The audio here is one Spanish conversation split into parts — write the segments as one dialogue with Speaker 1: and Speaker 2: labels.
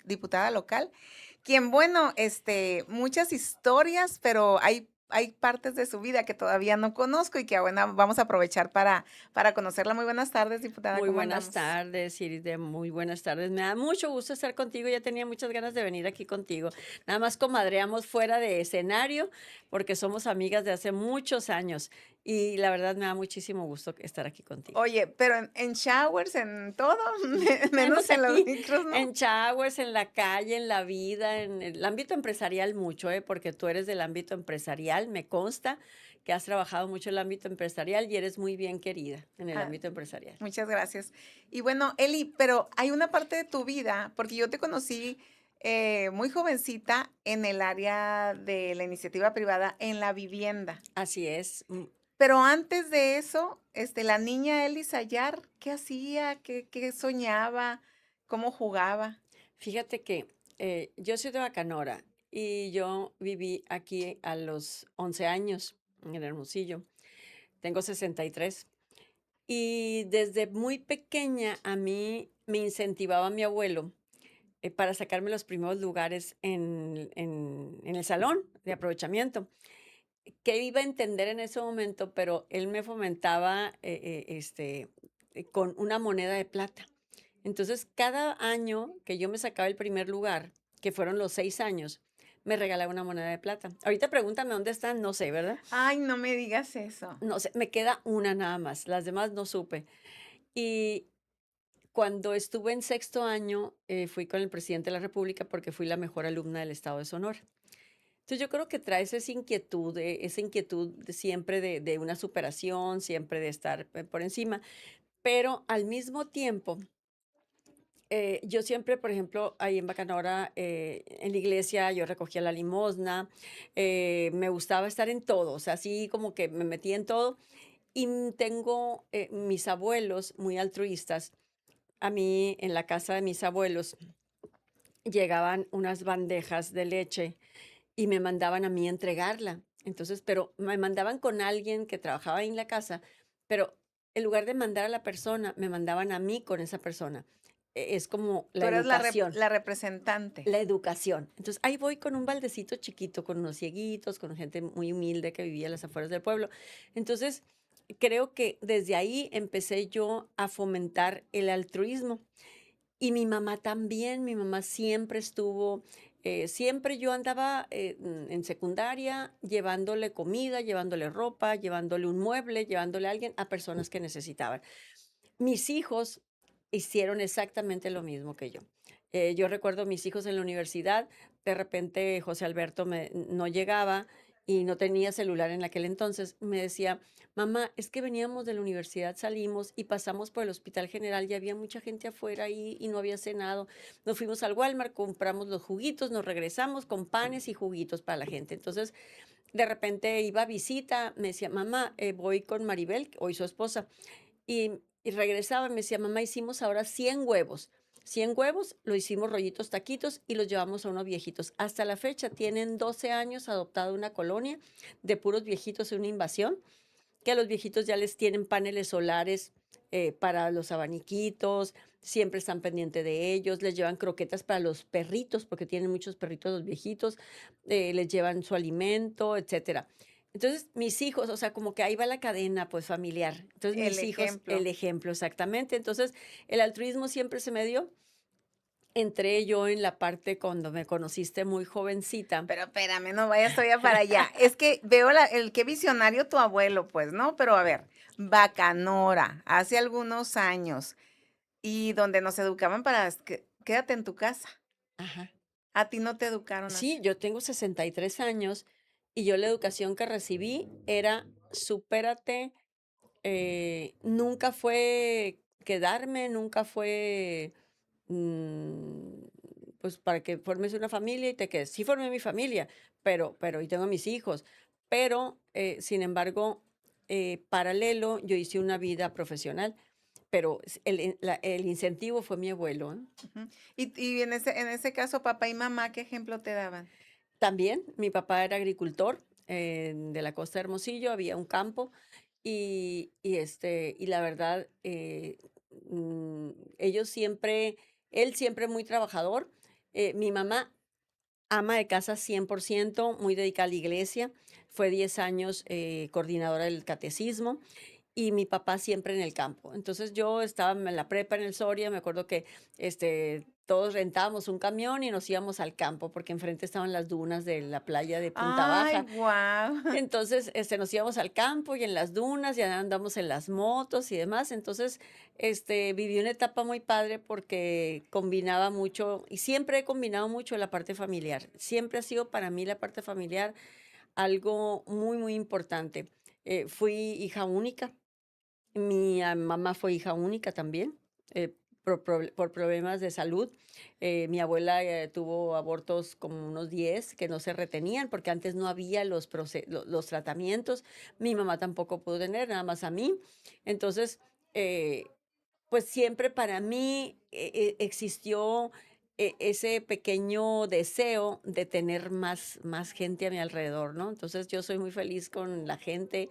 Speaker 1: diputada local, quien, bueno, muchas historias, pero hay partes de su vida que todavía no conozco y que, bueno, vamos a aprovechar para conocerla. Muy buenas tardes, diputada,
Speaker 2: Muy
Speaker 1: ¿cómo
Speaker 2: buenas
Speaker 1: andamos?
Speaker 2: tardes, Iris, de muy buenas tardes. Me da mucho gusto estar contigo. Ya tenía muchas ganas de venir aquí contigo. Nada más comadreamos fuera de escenario porque somos amigas de hace muchos años y la verdad me da muchísimo gusto estar aquí contigo.
Speaker 1: Oye, pero en showers, en todo, menos
Speaker 2: Menos
Speaker 1: en los
Speaker 2: aquí
Speaker 1: micros, ¿no?
Speaker 2: en showers, en la calle, en la vida, en el ámbito empresarial mucho, porque tú eres del ámbito empresarial, me consta que has trabajado mucho en el ámbito empresarial y eres muy bien querida en el
Speaker 1: Ah,
Speaker 2: ámbito empresarial.
Speaker 1: muchas gracias. Y bueno, Eli, pero hay una parte de tu vida, porque yo te conocí muy jovencita en el área de la iniciativa privada en la vivienda.
Speaker 2: Así es.
Speaker 1: Pero antes de eso, la niña Eli Sayar, ¿qué hacía? ¿Qué soñaba? ¿Cómo jugaba?
Speaker 2: Fíjate que, yo soy de Bacanora y yo viví aquí a los 11 años, en Hermosillo. Tengo 63. Y desde muy pequeña a mí me incentivaba mi abuelo, para sacarme los primeros lugares en el salón de aprovechamiento. Que iba a entender en ese momento, pero él me fomentaba, con una moneda de plata. Entonces, cada año que yo me sacaba el primer lugar, que fueron los 6 años, me regalaba una moneda de plata. Ahorita pregúntame dónde están, no sé, ¿verdad?
Speaker 1: Ay, no me digas eso.
Speaker 2: No sé, me queda una nada más, las demás no supe. Y cuando estuve en sexto año, fui con el presidente de la república porque fui la mejor alumna del estado de Sonora. Entonces, yo creo que traes esa inquietud de siempre de una superación, siempre de estar, por encima, pero al mismo tiempo yo siempre, por ejemplo, ahí en Bacanora, en la iglesia, yo recogía la limosna, me gustaba estar en todo, o sea, así como que me metí en todo. Y tengo mis abuelos muy altruistas. A mí, en la casa de mis abuelos, llegaban unas bandejas de leche y me mandaban a mí entregarla. Entonces, pero me mandaban con alguien que trabajaba ahí en la casa, pero en lugar de mandar a la persona, me mandaban a mí con esa persona. Es como
Speaker 1: Tú
Speaker 2: la
Speaker 1: eras
Speaker 2: educación.
Speaker 1: la representante.
Speaker 2: La educación. Entonces, ahí voy con un baldecito chiquito, con unos cieguitos, con gente muy humilde que vivía a las afueras del pueblo. Entonces, creo que desde ahí empecé yo a fomentar el altruismo. Y mi mamá también, mi mamá siempre estuvo, siempre yo andaba en secundaria llevándole comida, llevándole ropa, llevándole un mueble, llevándole a alguien a personas que necesitaban. Mis hijos hicieron exactamente lo mismo que yo. Yo recuerdo mis hijos en la universidad, de repente José Alberto no llegaba y no tenía celular en aquel entonces. Me decía, mamá, es que veníamos de la universidad, salimos y pasamos por el Hospital General y había mucha gente afuera ahí y no había cenado. Nos fuimos al Walmart, compramos los juguitos, nos regresamos con panes y juguitos para la gente. Entonces, de repente iba a visita, me decía, mamá, voy con Maribel, hoy su esposa, y regresaba y me decía: "Mamá, hicimos ahora 100 huevos". 100 huevos, lo hicimos rollitos taquitos y los llevamos a unos viejitos. Hasta la fecha tienen 12 años adoptado una colonia de puros viejitos en una invasión, que a los viejitos ya les tienen paneles solares, para los abaniquitos, siempre están pendientes de ellos, les llevan croquetas para los perritos, porque tienen muchos perritos los viejitos, les llevan su alimento, etcétera. Entonces, mis hijos, o sea, como que ahí va la cadena, pues, familiar. Entonces,
Speaker 1: El
Speaker 2: mis hijos, el
Speaker 1: ejemplo.
Speaker 2: ejemplo, exactamente. Entonces, el altruismo siempre se me dio. Entré yo en la parte cuando me conociste muy jovencita.
Speaker 1: Pero espérame, no vayas todavía para allá. Es que veo el qué visionario tu abuelo, pues, ¿no? Pero a ver, Bacanora, hace algunos años, y donde nos educaban para quédate en tu casa.
Speaker 2: Ajá.
Speaker 1: A ti no te educaron así.
Speaker 2: Sí, yo tengo 63 años y yo la educación que recibí era supérate, nunca fue quedarme, nunca fue, mm, pues para que formes una familia y te quedes. Sí formé mi familia, pero y tengo mis hijos, pero sin embargo, paralelo, yo hice una vida profesional, pero el incentivo fue mi abuelo, ¿eh?
Speaker 1: Ujú. Y en ese caso, papá y mamá, ¿qué ejemplo te daban?
Speaker 2: También, mi papá era agricultor, de la costa de Hermosillo, había un campo y la verdad, ellos siempre Él siempre muy trabajador. Mi mamá, ama de casa 100%, muy dedicada a la iglesia. Fue 10 años coordinadora del catecismo y mi papá siempre en el campo. Entonces yo estaba en la prepa en el Soria, me acuerdo que todos rentábamos un camión y nos íbamos al campo porque enfrente estaban las dunas de la playa de Punta
Speaker 1: Ay,
Speaker 2: Baja.
Speaker 1: guau.
Speaker 2: Entonces, nos íbamos al campo y en las dunas, ya andamos en las motos y demás. Entonces, viví una etapa muy padre porque combinaba mucho, y siempre he combinado mucho la parte familiar. Siempre ha sido para mí la parte familiar algo muy, muy importante. Fui hija única, mi mamá fue hija única también, por problemas de salud. Mi abuela tuvo abortos como unos 10 que no se retenían porque antes no había los tratamientos. Mi mamá tampoco pudo tener, nada más a mí. Entonces, eh, pues siempre para mí existió ese pequeño deseo de tener más gente a mi alrededor, ¿no? Entonces yo soy muy feliz con la gente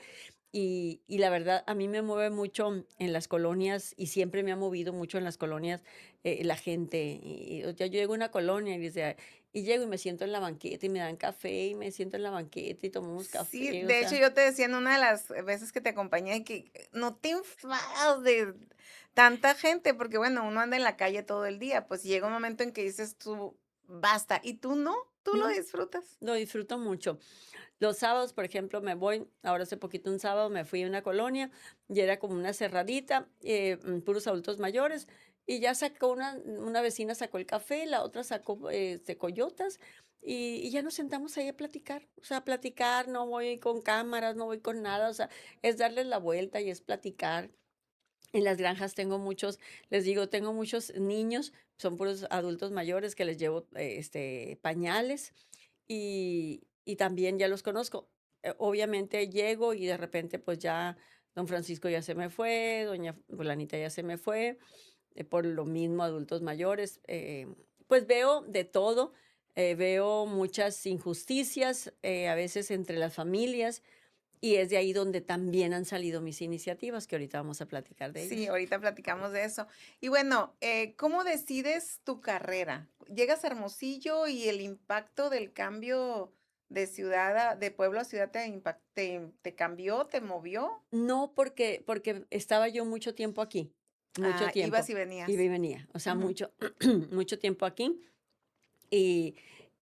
Speaker 2: y la verdad, a mí me mueve mucho en las colonias y siempre me ha movido mucho en las colonias la gente. O sea, yo llego a una colonia y llego y me siento en la banqueta y me dan café y me siento en la banqueta y tomamos
Speaker 1: Sí,
Speaker 2: café, o
Speaker 1: de hecho,
Speaker 2: sea,
Speaker 1: yo te decía en una de las veces que te acompañé que no te enfadas de tanta gente, porque bueno, uno anda en la calle todo el día, pues llega un momento en que dices tú, basta, y tú no, tú lo
Speaker 2: ¿no?
Speaker 1: disfrutas.
Speaker 2: Lo disfruto mucho. Los sábados, por ejemplo, me voy, ahora hace poquito un sábado me fui a una colonia y era como una cerradita, puros adultos mayores, y ya sacó una vecina sacó el café, la otra sacó coyotas, y ya nos sentamos ahí a platicar, o sea, a platicar, no voy con cámaras, no voy con nada, o sea, es darles la vuelta y es platicar. En las granjas tengo muchos, les digo, tengo muchos niños, son puros adultos mayores que les llevo pañales y también ya los conozco. Obviamente llego y de repente, pues, ya don Francisco ya se me fue, doña fulanita ya se me fue, por lo mismo adultos mayores, pues, veo de todo, veo muchas injusticias, a veces entre las familias, y es de ahí donde también han salido mis iniciativas, que ahorita vamos a platicar de
Speaker 1: Sí,
Speaker 2: ellas.
Speaker 1: ahorita platicamos de eso. Y bueno, ¿cómo decides tu carrera? Llegas a Hermosillo y el impacto del cambio de de pueblo a ciudad te cambió, te movió.
Speaker 2: No, porque estaba yo mucho
Speaker 1: Ah, ibas
Speaker 2: tiempo,
Speaker 1: y
Speaker 2: iba
Speaker 1: venías.
Speaker 2: y venía, o sea,
Speaker 1: Ujú.
Speaker 2: mucho mucho tiempo aquí. Y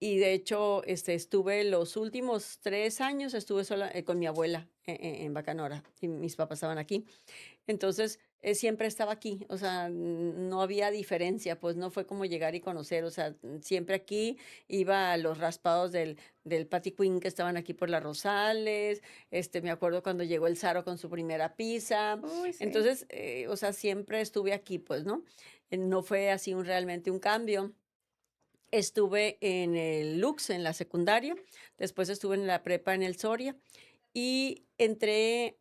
Speaker 2: y de hecho, estuve los últimos 3 años, estuve sola, con mi abuela en Bacanora, y mis papás estaban aquí. Entonces, siempre estaba aquí, o sea, no había diferencia, pues, no fue como llegar y conocer, o sea, siempre aquí, iba a los raspados del Patty Queen que estaban aquí por las Rosales, me acuerdo cuando llegó el Zaro con su primera pizza.
Speaker 1: Uy, sí.
Speaker 2: Entonces, o sea, siempre estuve aquí, pues, ¿no? No fue así realmente un cambio. Estuve en el Lux, en la secundaria, después estuve en la prepa en el Soria y entré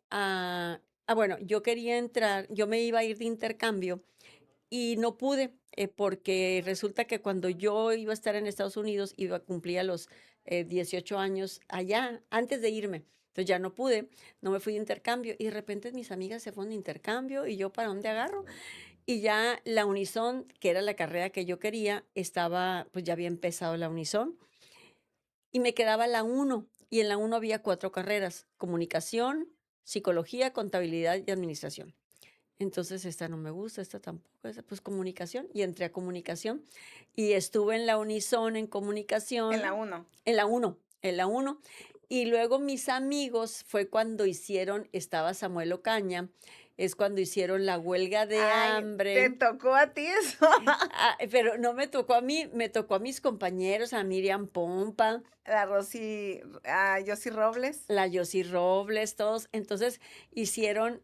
Speaker 2: bueno, yo quería entrar, yo me iba a ir de intercambio y no pude, porque resulta que cuando yo iba a estar en Estados Unidos, cumplía los 18 años allá, antes de irme. Entonces ya no pude, no me fui de intercambio y de repente mis amigas se fueron de intercambio y yo, ¿para dónde agarro? Y ya la Unison, que era la carrera que yo quería, pues ya había empezado la Unison y me quedaba la uno. Y en la uno había 4 carreras: comunicación, psicología, contabilidad y administración. Entonces, esta no me gusta, esta tampoco, esta, pues comunicación. Y entré a comunicación y estuve en la Unison en
Speaker 1: En la
Speaker 2: comunicación,
Speaker 1: uno.
Speaker 2: en la uno. Y luego mis amigos fue cuando estaba Samuel Ocaña, es cuando hicieron la huelga de
Speaker 1: Ay, ¿te
Speaker 2: hambre.
Speaker 1: tocó a ti eso?
Speaker 2: Pero no me tocó a mí, me tocó a mis compañeros, a Miriam Pompa,
Speaker 1: La Rosy, Yossi Robles.
Speaker 2: la Yossi Robles, todos. Entonces hicieron,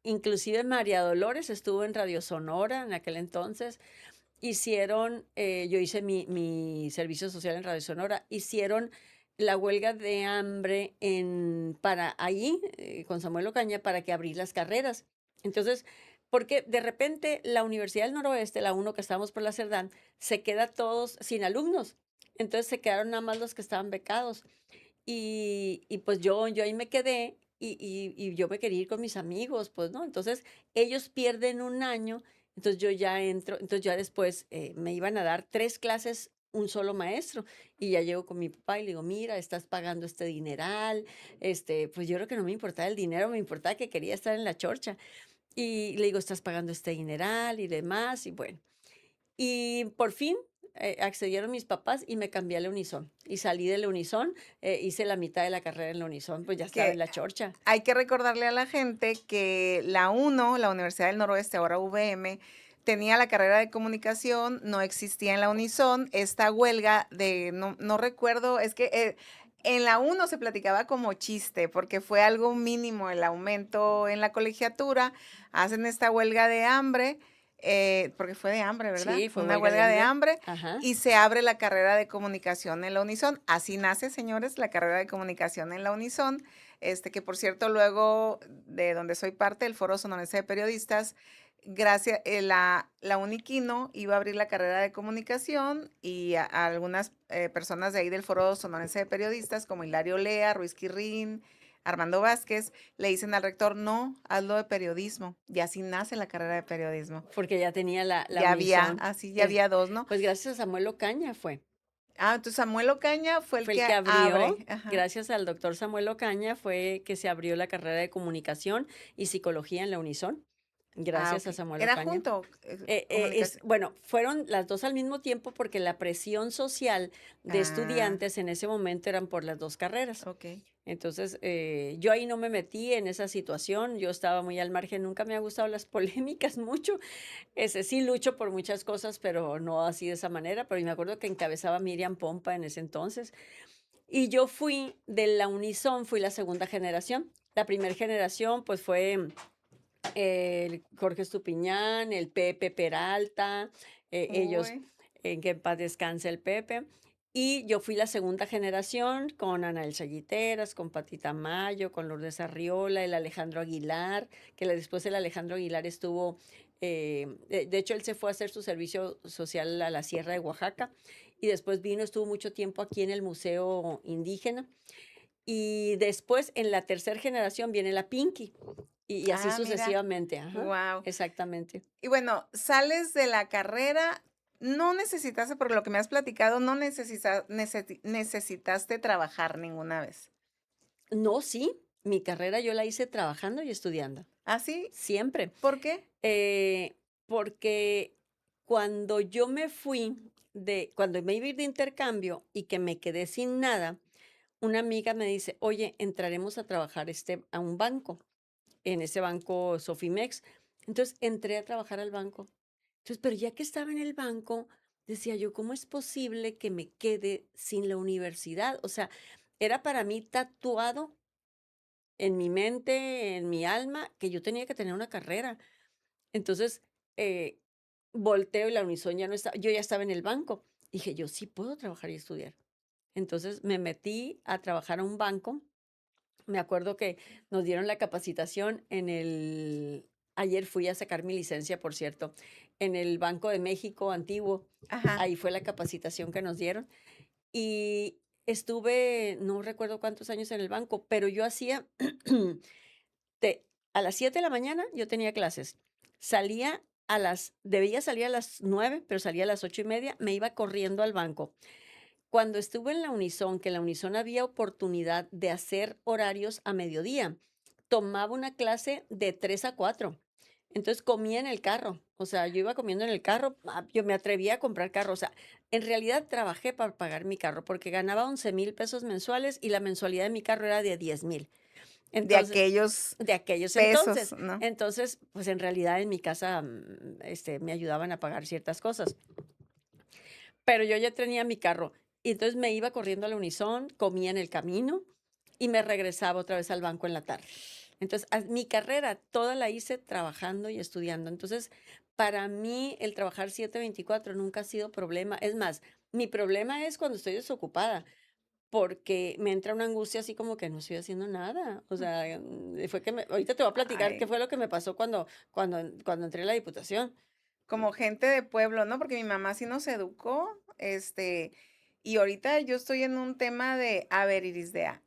Speaker 2: inclusive María Dolores estuvo en Radio Sonora en aquel entonces. Yo hice mi servicio social en Radio Sonora, hicieron la huelga de hambre para ahí, con Samuel Ocaña, para que abrir las carreras. Entonces, porque de repente la Universidad del Noroeste, la uno que estábamos por la Cerdán, se queda todos sin alumnos. Entonces se quedaron nada más los que estaban becados. Y pues yo ahí me quedé y yo me quería ir con mis amigos, pues, ¿no? Entonces ellos pierden un año Entonces yo ya entro, entonces ya después me iban a dar 3 clases un solo maestro y ya llego con mi papá y le digo, mira, estás pagando este dineral, pues yo creo que no me importaba el dinero, me importaba que quería estar en la chorcha. Y le digo, estás pagando este dineral y demás, y bueno. Y por fin accedieron mis papás y me cambié a la Unison. Y salí de la Unison, hice la mitad de la carrera en la Unison, pues ya estaba en
Speaker 1: Que
Speaker 2: la chorcha.
Speaker 1: hay que recordarle a la gente que la UNO, la Universidad del Noroeste, ahora UVM, tenía la carrera de comunicación, no existía en la Unison. Esta huelga de, no recuerdo, es que en la UNO se platicaba como chiste, porque fue algo mínimo el aumento en la colegiatura. Hacen esta huelga de hambre, porque fue de hambre, ¿verdad?
Speaker 2: Sí, fue
Speaker 1: Una
Speaker 2: huelga de
Speaker 1: huelga de
Speaker 2: hambre.
Speaker 1: hambre
Speaker 2: Ajá.
Speaker 1: y se abre la carrera de comunicación en la Unison. Así nace, señores, la carrera de comunicación en la Unison, que por cierto, luego de donde soy parte, el Foro Sonorense de Periodistas, gracias, la Uniquino iba a abrir la carrera de comunicación y a algunas personas de ahí del Foro Sonorense de Periodistas, como Hilario Lea, Ruiz Quirrín, Armando Vázquez, le dicen al rector, no, hazlo de periodismo. Y así nace la carrera de periodismo.
Speaker 2: Porque ya tenía la
Speaker 1: Ya había,
Speaker 2: Unison.
Speaker 1: así ya
Speaker 2: Es,
Speaker 1: había dos, ¿no?
Speaker 2: pues gracias a Samuel Ocaña fue.
Speaker 1: Entonces Samuel Ocaña fue el
Speaker 2: Fue el
Speaker 1: que
Speaker 2: que abrió,
Speaker 1: abre. Ajá.
Speaker 2: gracias al doctor Samuel Ocaña, fue que se abrió la carrera de comunicación y psicología en la Unison. Gracias a
Speaker 1: Ok.
Speaker 2: Samuel
Speaker 1: Era
Speaker 2: Ocaña.
Speaker 1: junto, comunicación.
Speaker 2: Bueno, fueron las dos al mismo tiempo porque la presión social de
Speaker 1: Ah,
Speaker 2: estudiantes en ese momento eran por las dos carreras.
Speaker 1: ok.
Speaker 2: Entonces, yo ahí no me metí en esa situación, yo estaba muy al margen, nunca me ha gustado las polémicas mucho. Sí lucho por muchas cosas, pero no así de esa manera. Pero me acuerdo que encabezaba Miriam Pompa en ese entonces. Y yo fui de la Unison, fui la segunda generación. La primera generación, pues fue el Jorge Estupiñán, el Pepe Peralta, ellos,
Speaker 1: Uy.
Speaker 2: en que en paz descanse el Pepe. Y yo fui la segunda generación con Ana Elsa Guiteras, con Patita Mayo, con Lourdes Arriola, el Alejandro Aguilar, que después el Alejandro Aguilar estuvo, de hecho él se fue a hacer su servicio social a la Sierra de Oaxaca y después vino, estuvo mucho tiempo aquí en el Museo Indígena. Y después en la tercera generación viene la Pinky y así
Speaker 1: Mira.
Speaker 2: sucesivamente, ajá,
Speaker 1: Wow.
Speaker 2: exactamente.
Speaker 1: Y bueno, sales de la carrera, no necesitaste, por lo que me has platicado, no necesitaste trabajar ninguna vez.
Speaker 2: No, sí, mi carrera yo la hice trabajando y estudiando,
Speaker 1: ¿Ah, sí?
Speaker 2: siempre,
Speaker 1: ¿Por qué?
Speaker 2: porque cuando yo me fui cuando me iba a ir de intercambio y que me quedé sin nada, una amiga me dice: "Oye, entraremos a trabajar, a un banco", en ese banco Sofimex. Entonces, entré a trabajar al banco. Entonces, pero ya que estaba en el banco, decía yo, ¿cómo es posible que me quede sin la universidad? O sea, era para mí tatuado en mi mente, en mi alma, que yo tenía que tener una carrera. Entonces, eh, volteo y la Unison ya no estaba, yo ya estaba en el banco. Dije, yo sí puedo trabajar y estudiar. Entonces me metí a trabajar a un banco. Me acuerdo que nos dieron la capacitación ayer fui a sacar mi licencia, por cierto, en el Banco de México antiguo.
Speaker 1: Ajá.
Speaker 2: Ahí fue la capacitación que nos dieron. Y estuve, no recuerdo cuántos años en el banco, pero yo hacía a las 7 de la mañana yo tenía clases. Debía salir a las 9, pero salía a las 8:30, me iba corriendo al banco. Cuando estuve en la Unison, que en la Unison había oportunidad de hacer horarios a mediodía, tomaba una clase de 3 a 4. Entonces comía en el carro, o sea, yo iba comiendo en el carro, yo me atrevía a comprar carro, o sea, en realidad trabajé para pagar mi carro porque ganaba 11,000 pesos mensuales y la mensualidad de mi carro era de 10,000.
Speaker 1: De
Speaker 2: Entonces,
Speaker 1: aquellos
Speaker 2: de aquellos
Speaker 1: pesos,
Speaker 2: entonces.
Speaker 1: ¿no?
Speaker 2: Entonces, pues en realidad en mi casa me ayudaban a pagar ciertas cosas. Pero yo ya tenía mi carro. Y entonces me iba corriendo a la Unison, comía en el camino y me regresaba otra vez al banco en la tarde. Entonces, mi carrera toda la hice trabajando y estudiando. Entonces, para mí el trabajar 7/24 nunca ha sido problema. Es más, mi problema es cuando estoy desocupada, porque me entra una angustia así como que no estoy haciendo nada. O sea, ahorita te voy a platicar qué
Speaker 1: Ay,
Speaker 2: fue lo que me pasó cuando entré a la diputación.
Speaker 1: como gente de pueblo, ¿no? Porque mi mamá sí nos educó, y ahorita yo estoy en un tema de, a ver, Irisdea,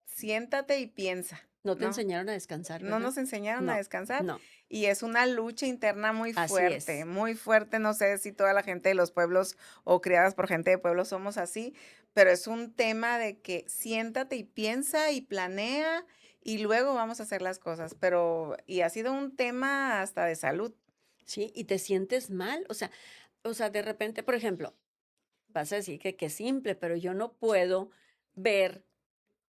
Speaker 1: siéntate y piensa.
Speaker 2: No te
Speaker 1: ¿no?
Speaker 2: enseñaron a descansar,
Speaker 1: No
Speaker 2: ¿verdad?
Speaker 1: nos enseñaron a
Speaker 2: No,
Speaker 1: descansar
Speaker 2: no,
Speaker 1: y es una lucha interna
Speaker 2: así es.
Speaker 1: muy fuerte. No sé si toda la gente de los pueblos o criadas por gente de pueblos somos así, pero es un tema de que siéntate y piensa y planea y luego vamos a hacer las cosas. Pero, y ha sido un tema hasta de salud.
Speaker 2: Sí, y te sientes mal, o sea, de repente, por ejemplo, vas a decir que es simple, pero yo no puedo ver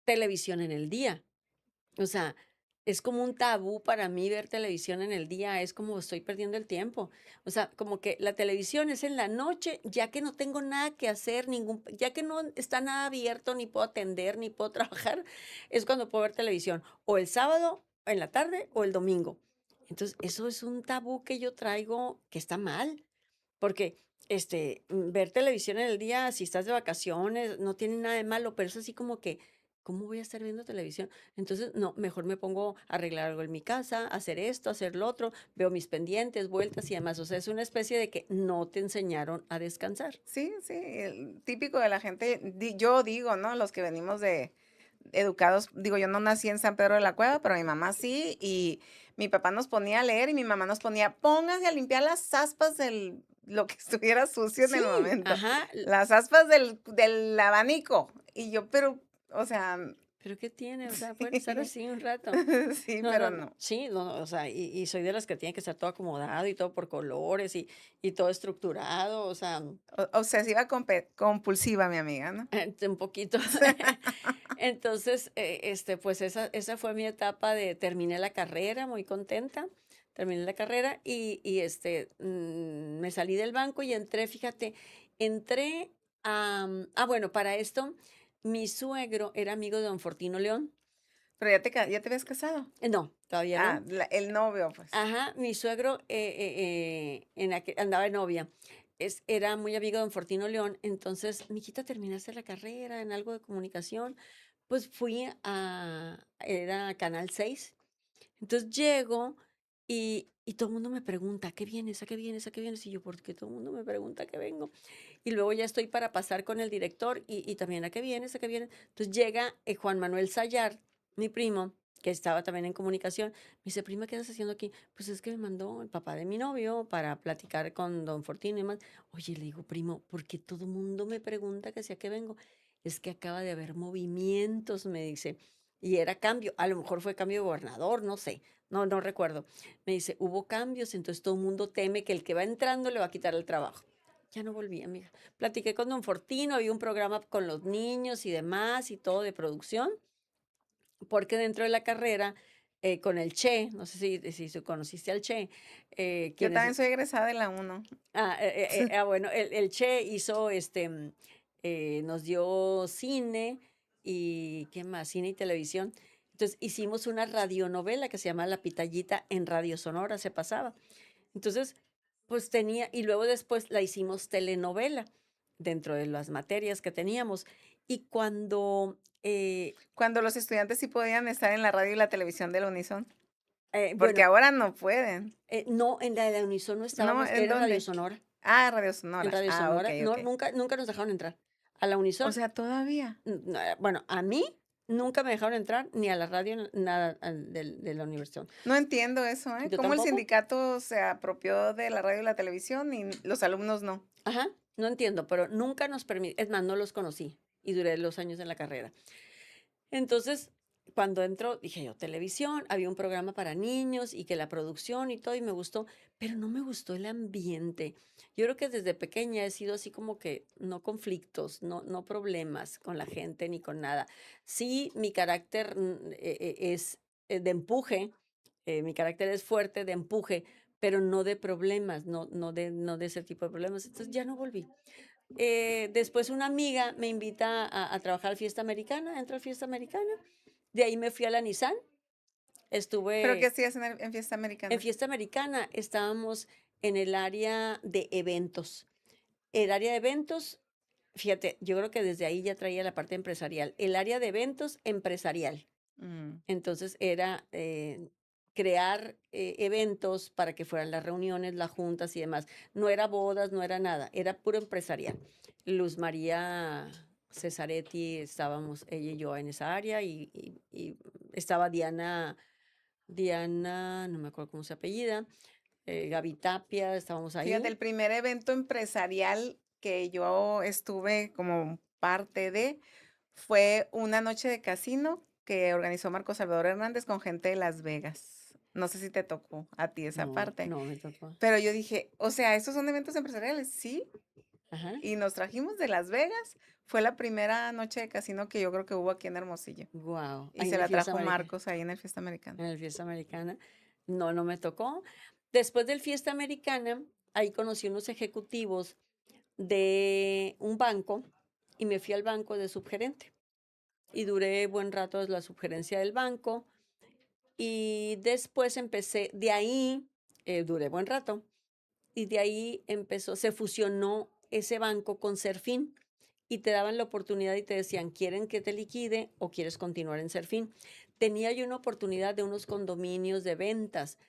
Speaker 2: televisión en el día. O sea, es como un tabú para mí ver televisión en el día, es como estoy perdiendo el tiempo. O sea, como que la televisión es en la noche, ya que no tengo nada que hacer, ya que no está nada abierto, ni puedo atender, ni puedo trabajar, es cuando puedo ver televisión. O el sábado, en la tarde, o el domingo. Entonces, eso es un tabú que yo traigo que está mal. Porque, ver televisión en el día, si estás de vacaciones, no tiene nada de malo, pero es así como que, ¿cómo voy a estar viendo televisión? Entonces, no, mejor me pongo a arreglar algo en mi casa, hacer esto, hacer lo otro, veo mis pendientes, vueltas y demás. O sea, es una especie de que no te enseñaron a descansar.
Speaker 1: Sí, sí, el típico de la gente, yo digo, ¿no? Los que venimos de educados, digo, yo no nací en San Pedro de la Cueva, pero mi mamá sí, y mi papá nos ponía a leer y mi mamá nos ponía, pónganse a limpiar las aspas del, lo que estuviera sucio en el
Speaker 2: Sí,
Speaker 1: momento,
Speaker 2: ajá,
Speaker 1: las aspas del abanico. Y yo, pero, o sea,
Speaker 2: pero ¿qué tiene? O sea, pueden estar
Speaker 1: sí,
Speaker 2: así un rato.
Speaker 1: sí,
Speaker 2: No,
Speaker 1: pero
Speaker 2: no, no.
Speaker 1: no.
Speaker 2: Sí, no, o sea, y soy de las que tiene que estar todo acomodado y todo por colores y todo estructurado, o sea,
Speaker 1: Obsesiva compulsiva, mi amiga, ¿no?
Speaker 2: un poquito. Entonces, pues esa fue mi etapa de terminé la carrera, muy contenta, terminé la carrera me salí del banco y entré, fíjate, entré bueno, para esto, mi suegro era amigo de don Fortino León.
Speaker 1: Pero ya te habías casado.
Speaker 2: No, todavía
Speaker 1: Ah,
Speaker 2: no.
Speaker 1: el novio, pues.
Speaker 2: Ajá, mi suegro andaba de novia. Era muy amigo de don Fortino León. Entonces, mijita, terminaste la carrera en algo de comunicación. Pues era Canal 6. Entonces llego y todo el mundo me pregunta, ¿a qué vienes? ¿A qué vienes? ¿A qué vienes? Y yo, ¿por qué todo el mundo me pregunta a qué vengo? Y luego ya estoy para pasar con el director y también, ¿a qué vienes? ¿A qué vienes? Entonces llega Juan Manuel Sayar, mi primo, que estaba también en comunicación. Me dice, prima, ¿qué estás haciendo aquí? Pues es que me mandó el papá de mi novio para platicar con don Fortino y demás. Oye, le digo, primo, ¿por qué todo el mundo me pregunta que si a qué vengo? Es que acaba de haber movimientos, me dice. Y era cambio, a lo mejor fue cambio de gobernador, no sé, no recuerdo. Me dice, hubo cambios, entonces todo el mundo teme que el que va entrando le va a quitar el trabajo. Ya no volví, amiga. Platiqué con don Fortino, había un programa con los niños y demás y todo de producción, porque dentro de la carrera, con el Che, no sé si conociste al Che,
Speaker 1: Yo
Speaker 2: quien
Speaker 1: también
Speaker 2: es,
Speaker 1: soy egresada de la uno.
Speaker 2: bueno, el Che hizo, nos dio cine y, ¿qué más? Cine y televisión. Entonces hicimos una radionovela que se llama La Pitallita en Radio Sonora, se pasaba. Entonces, pues y luego después la hicimos telenovela dentro de las materias que teníamos. Y
Speaker 1: Cuando los estudiantes sí podían estar en la radio y la televisión del Unison, porque
Speaker 2: bueno,
Speaker 1: ahora no pueden.
Speaker 2: no, en la de Unisón no
Speaker 1: ¿No?
Speaker 2: estábamos,
Speaker 1: ¿En
Speaker 2: era Radio
Speaker 1: dónde?
Speaker 2: Sonora.
Speaker 1: Ah, Radio
Speaker 2: En
Speaker 1: Sonora.
Speaker 2: Radio
Speaker 1: Ah,
Speaker 2: Sonora,
Speaker 1: okey,
Speaker 2: no,
Speaker 1: okey.
Speaker 2: nunca nos dejaron entrar. A la
Speaker 1: O
Speaker 2: Unisón,
Speaker 1: sea, todavía.
Speaker 2: no, bueno, a mí nunca me dejaron entrar, ni a la radio, nada de la universidad.
Speaker 1: No entiendo eso, ¿eh?
Speaker 2: Yo
Speaker 1: Cómo el
Speaker 2: tampoco.
Speaker 1: sindicato se apropió de la radio y la televisión y los alumnos no.
Speaker 2: Ajá, no entiendo, pero nunca nos permitió, es más, no los conocí y duré los años en la carrera. Entonces, cuando entró, dije yo, televisión, había un programa para niños y que la producción y todo, y me gustó, pero no me gustó el ambiente. Yo creo que desde pequeña he sido así como que no conflictos, no problemas con la gente ni con nada. Sí, mi carácter es de empuje, mi carácter es fuerte de empuje, pero no de problemas, no de ese tipo de problemas. Entonces ya no volví. Después una amiga me invita a trabajar a Fiesta Americana, entro a Fiesta Americana, de ahí me fui a la Nissan,
Speaker 1: ¿Pero qué
Speaker 2: estuve
Speaker 1: hacías en Fiesta
Speaker 2: en
Speaker 1: Americana?
Speaker 2: Fiesta Americana, estábamos en el área de eventos. El área de eventos, fíjate, yo creo que desde ahí ya traía la parte empresarial, el área de eventos empresarial.
Speaker 1: Mm.
Speaker 2: Entonces era crear eventos para que fueran las reuniones, las juntas y demás. No era bodas, no era nada, era puro empresarial. Luz María Cesaretti, estábamos ella y yo en esa área y estaba Diana, no me acuerdo cómo se apellida, Gaby Tapia, estábamos
Speaker 1: Fíjate,
Speaker 2: ahí.
Speaker 1: el primer evento empresarial que yo estuve como parte de fue una noche de casino que organizó Marco Salvador Hernández con gente de Las Vegas. No sé si te tocó a ti esa
Speaker 2: No,
Speaker 1: parte,
Speaker 2: no me tocó.
Speaker 1: pero yo dije, o sea, ¿estos son eventos empresariales? Sí,
Speaker 2: Ajá.
Speaker 1: y nos trajimos de Las Vegas. Fue la primera noche de casino que yo creo que hubo aquí en Hermosillo.
Speaker 2: Wow,
Speaker 1: Y
Speaker 2: ahí
Speaker 1: se
Speaker 2: en el
Speaker 1: la
Speaker 2: Fiesta
Speaker 1: trajo
Speaker 2: Americana.
Speaker 1: Marcos ahí en el Fiesta Americana.
Speaker 2: En el Fiesta Americana. No, no me tocó. Después del Fiesta Americana, ahí conocí unos ejecutivos de un banco y me fui al banco de subgerente. Y duré buen rato en la subgerencia del banco. Y después empecé, de ahí, duré buen rato. Y de ahí empezó, se fusionó ese banco con Serfín y te daban la oportunidad y te decían, ¿quieren que te liquide o quieres continuar en Serfín? Tenía yo una oportunidad de unos condominios de ventas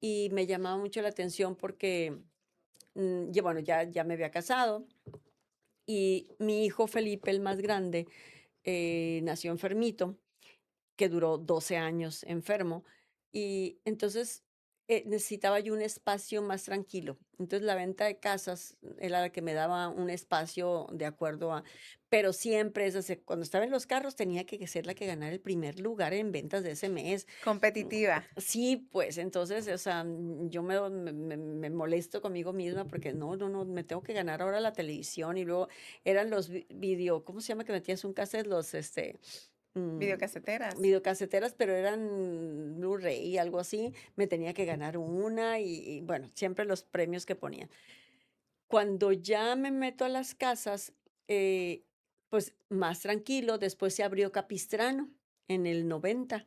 Speaker 2: y me llamaba mucho la atención porque, bueno, ya me había casado y mi hijo Felipe, el más grande, nació enfermito, que duró 12 años enfermo. Y entonces necesitaba yo un espacio más tranquilo. Entonces la venta de casas era la que me daba un espacio de acuerdo a, pero siempre es así, cuando estaba en los carros tenía que ser la que ganara el primer lugar en ventas de ese mes. Mm,
Speaker 1: Competitiva.
Speaker 2: Sí, pues entonces, o sea, yo me molesto conmigo misma porque no, me tengo que ganar ahora la televisión y luego eran los video, ¿cómo se llama que metías un cassette? Mm,
Speaker 1: Videocaseteras.
Speaker 2: Videocaseteras, pero eran Blu-ray, algo así. Me tenía que ganar una y bueno, siempre los premios que ponían. Cuando ya me meto a las casas, eh, pues más tranquilo, después se abrió Capistrano en el 90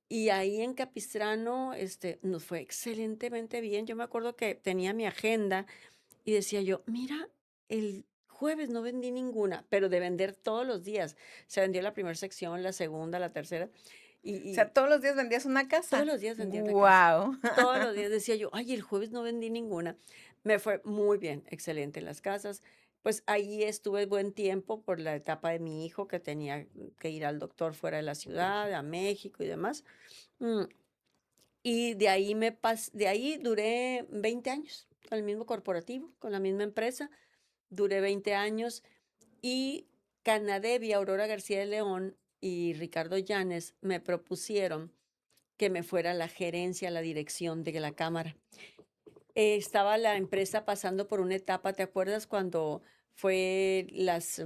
Speaker 2: y ahí en Capistrano nos fue excelentemente bien. Yo me acuerdo que tenía mi agenda y decía yo, mira, el jueves no vendí ninguna, pero de vender todos los días. Se vendió la primera sección, la segunda, la tercera,
Speaker 1: O sea,
Speaker 2: y
Speaker 1: todos los días vendías una
Speaker 2: todos
Speaker 1: casa.
Speaker 2: los días vendía una casa.
Speaker 1: Guau.
Speaker 2: Todos los días decía yo, ay, el jueves no vendí ninguna. Me fue muy bien, excelente en las casas. Pues ahí estuve buen tiempo por la etapa de mi hijo que tenía que ir al doctor fuera de la ciudad, a México y demás. Mm, Y de ahí duré 20 años con el mismo corporativo, con la misma empresa. Duré 20 años y Canadevi, Aurora García de León y Ricardo Llanes me propusieron que me fuera a la gerencia, a la dirección de la cámara. Estaba la empresa pasando por una etapa, ¿te acuerdas cuando fue las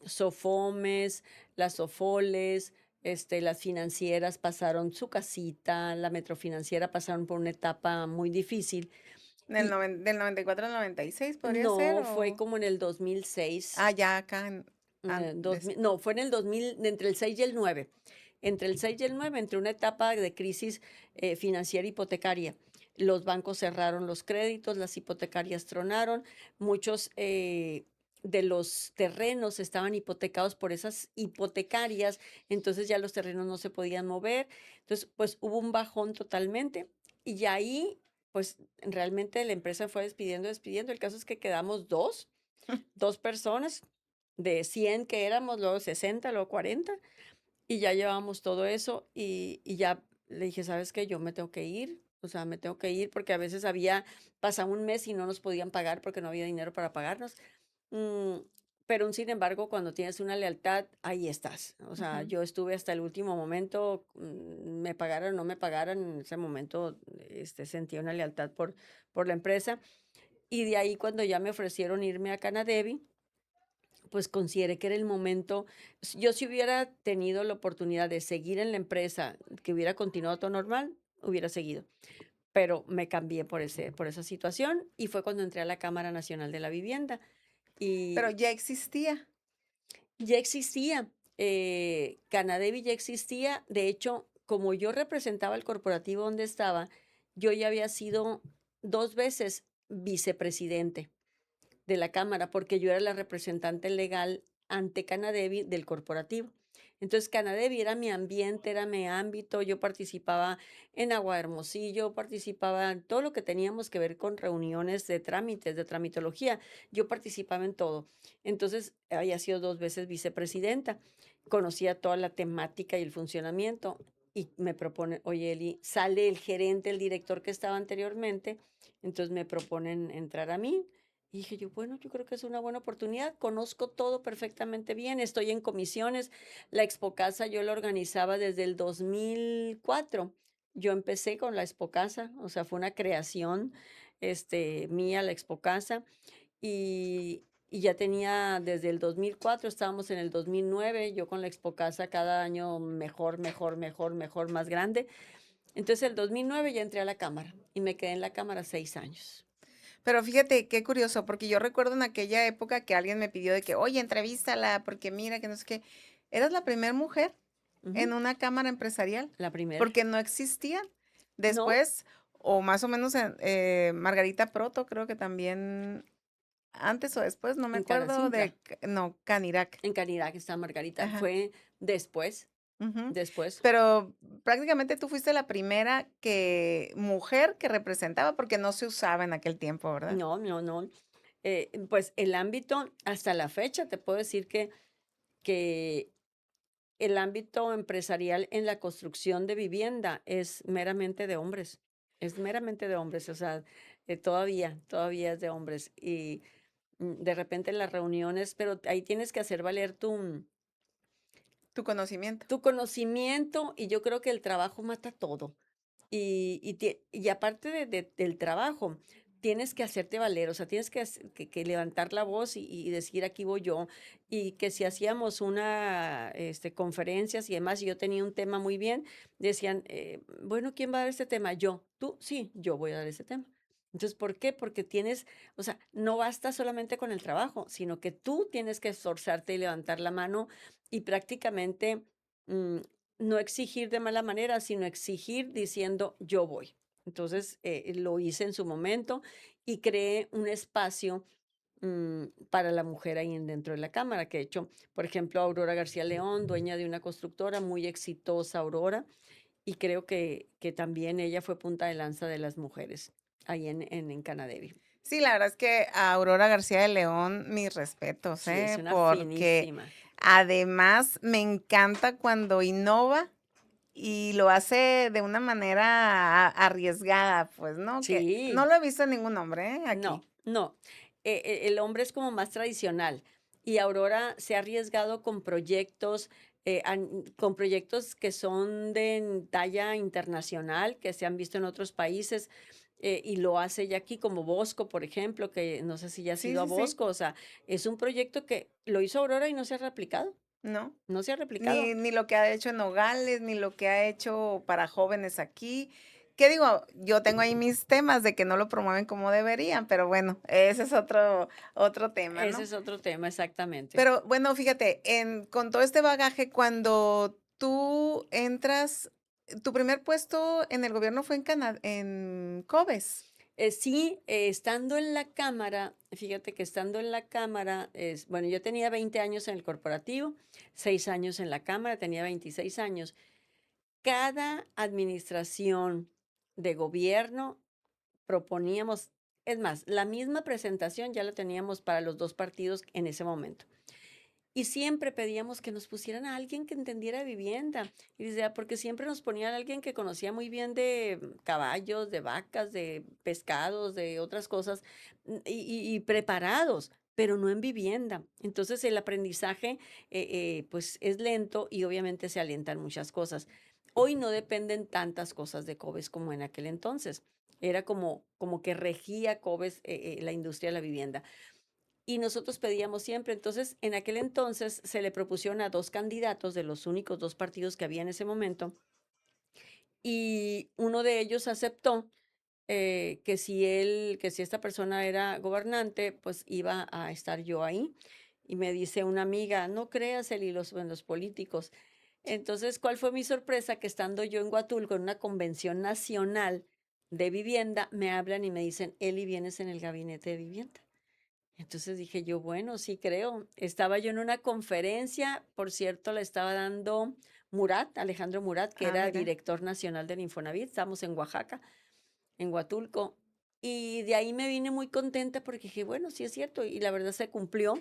Speaker 2: Sofomes, las Sofoles, las financieras pasaron su casita, la Metrofinanciera pasaron por una etapa muy difícil y
Speaker 1: Del 94 al 96 podría ser,
Speaker 2: no, fue
Speaker 1: o...
Speaker 2: como en el 2006.
Speaker 1: Ah, ya acá,
Speaker 2: No, fue en el 2000, entre el 6 y el 9. Entre el 6 y el 9, entre una etapa de crisis financiera hipotecaria. Los bancos cerraron los créditos, las hipotecarias tronaron, muchos de los terrenos estaban hipotecados por esas hipotecarias, entonces ya los terrenos no se podían mover, entonces pues hubo un bajón totalmente y ya ahí pues realmente la empresa fue despidiendo, el caso es que quedamos dos personas de 100 que éramos, luego 60, luego 40, y ya llevamos todo eso y ya le dije, ¿sabes qué? Yo me tengo que ir, o sea, me tengo que ir porque a veces pasado un mes y no nos podían pagar porque no había dinero para pagarnos. Mm, pero sin embargo, cuando tienes una lealtad, ahí estás. O sea,
Speaker 1: Ujú.
Speaker 2: yo estuve hasta el último momento, me pagaran o no me pagaran, en ese momento sentía una lealtad por la empresa. Y de ahí cuando ya me ofrecieron irme a Canadevi, pues consideré que era el momento. Yo si hubiera tenido la oportunidad de seguir en la empresa, que hubiera continuado todo normal, hubiera seguido. Pero me cambié por esa situación y fue cuando entré a la Cámara Nacional de la Vivienda
Speaker 1: Pero
Speaker 2: y
Speaker 1: ya existía.
Speaker 2: ya existía, Canadevi ya existía. De hecho, como yo representaba el corporativo donde estaba, yo ya había sido 2 veces vicepresidente de la Cámara, porque yo era la representante legal ante Canadevi del corporativo. Entonces, Canadevi era mi ambiente, era mi ámbito. Yo participaba en Agua de Hermosillo, participaba en todo lo que teníamos que ver con reuniones de trámites, de tramitología. Yo participaba en todo. Entonces, había sido 2 veces vicepresidenta. Conocía toda la temática y el funcionamiento. Y me propone, oye, Eli, sale el gerente, el director que estaba anteriormente, entonces me proponen entrar a mí. Y dije yo, bueno, yo creo que es una buena oportunidad, conozco todo perfectamente bien, estoy en comisiones. La Expocasa yo la organizaba desde el 2004. Yo empecé con la Expocasa, o sea, fue una creación mía la Expocasa y ya tenía desde el 2004, estábamos en el 2009, yo con la Expocasa cada año mejor, mejor, mejor, mejor, más grande. Entonces el 2009 ya entré a la Cámara y me quedé en la Cámara 6 años.
Speaker 1: Pero fíjate qué curioso, porque yo recuerdo en aquella época que alguien me pidió de que, oye, entrevístala, porque mira que no sé qué. Eras la primera mujer en
Speaker 2: Ujú,
Speaker 1: una cámara empresarial,
Speaker 2: la primera.
Speaker 1: porque no existían.
Speaker 2: No,
Speaker 1: Después, o más o menos, Margarita Proto, creo que también, antes o después, no me
Speaker 2: en
Speaker 1: acuerdo
Speaker 2: Canacintra,
Speaker 1: de, no, Canirac.
Speaker 2: en Canidad que está Margarita,
Speaker 1: Ajá.
Speaker 2: fue después,
Speaker 1: Ujú.
Speaker 2: después.
Speaker 1: Pero prácticamente tú fuiste la primera mujer que representaba, porque no se usaba en aquel tiempo, ¿verdad?
Speaker 2: No, no, no. Pues el ámbito, hasta la fecha, te puedo decir que el ámbito empresarial en la construcción de vivienda es meramente de hombres, es meramente de hombres, o sea, todavía es de hombres. Y de repente en las reuniones, pero ahí tienes que hacer valer
Speaker 1: Tu conocimiento.
Speaker 2: tu conocimiento y yo creo que el trabajo mata todo. Y aparte del trabajo, tienes que hacerte valer, o sea, tienes que levantar la voz y decir aquí voy yo. Y que si hacíamos conferencias y demás, y yo tenía un tema muy bien, decían, bueno, ¿quién va a dar este tema? Yo. ¿Tú? Sí, yo voy a dar ese tema. Entonces, ¿por qué? Porque tienes, o sea, no basta solamente con el trabajo, sino que tú tienes que esforzarte y levantar la mano y prácticamente mm, no exigir de mala manera, sino exigir diciendo yo voy. Entonces, lo hice en su momento y creé un espacio para la mujer ahí dentro de la Cámara, que de hecho, por ejemplo, Aurora García León, dueña de una constructora muy exitosa, Aurora, y creo que también ella fue punta de lanza de las mujeres ahí en Canadevi.
Speaker 1: Sí, la verdad es que a Aurora García de León, mis respetos,
Speaker 2: Sí, es una
Speaker 1: porque
Speaker 2: finísima.
Speaker 1: además me encanta cuando innova y lo hace de una manera arriesgada, pues, ¿no? Que no
Speaker 2: Sí,
Speaker 1: lo he visto en ningún hombre, aquí.
Speaker 2: no, no. El hombre es como más tradicional y Aurora se ha arriesgado con proyectos, con proyectos que son de talla internacional, que se han visto en otros países, y lo hace ella aquí, como Bosco, por ejemplo, que no sé si ya has
Speaker 1: Sí,
Speaker 2: ido a
Speaker 1: sí, sí,
Speaker 2: Bosco, o sea, es un proyecto que lo hizo Aurora y no se ha replicado,
Speaker 1: ¿no?
Speaker 2: no se ha replicado.
Speaker 1: Ni lo que ha hecho en Nogales, ni lo que ha hecho para jóvenes aquí. ¿Qué digo? Yo tengo ahí mis temas de que no lo promueven como deberían, pero bueno, ese es otro tema,
Speaker 2: Ese
Speaker 1: ¿no?
Speaker 2: es otro tema, exactamente.
Speaker 1: Pero bueno, fíjate, con todo este bagaje, cuando tú entras, tu primer puesto en el gobierno fue en Cobes.
Speaker 2: Sí, estando en la cámara, fíjate que estando en la cámara, bueno, yo tenía 20 años en el corporativo, 6 años en la cámara, tenía 26 años. Cada administración de gobierno proponíamos, es más, la misma presentación ya la teníamos para los 2 partidos en ese momento. Y siempre pedíamos que nos pusieran a alguien que entendiera de vivienda. Y decía, porque siempre nos ponían a alguien que conocía muy bien de caballos, de vacas, de pescados, de otras cosas, y preparados, pero no en vivienda. Entonces el aprendizaje pues es lento y obviamente se alientan muchas cosas. Hoy no dependen tantas cosas de Cobes como en aquel entonces. Era como que regía Cobes la industria de la vivienda. Y nosotros pedíamos siempre. Entonces, en aquel entonces se le propusieron a 2 candidatos de los únicos 2 partidos que había en ese momento, y uno de ellos aceptó, que si esta persona era gobernante, pues iba a estar yo ahí. Y me dice una amiga: "No creas, Eli, en los políticos". Entonces, ¿cuál fue mi sorpresa? Que estando yo en Huatulco, en una convención nacional de vivienda, me hablan y me dicen: "Eli, vienes en el gabinete de vivienda". Entonces dije yo, bueno, sí creo. Estaba yo en una conferencia, por cierto, la estaba dando Murat, Alejandro Murat, que
Speaker 1: Ah,
Speaker 2: era
Speaker 1: mira.
Speaker 2: director nacional del Infonavit. Estábamos en Oaxaca, en Huatulco. Y de ahí me vine muy contenta porque dije, bueno, sí es cierto. Y la verdad se cumplió.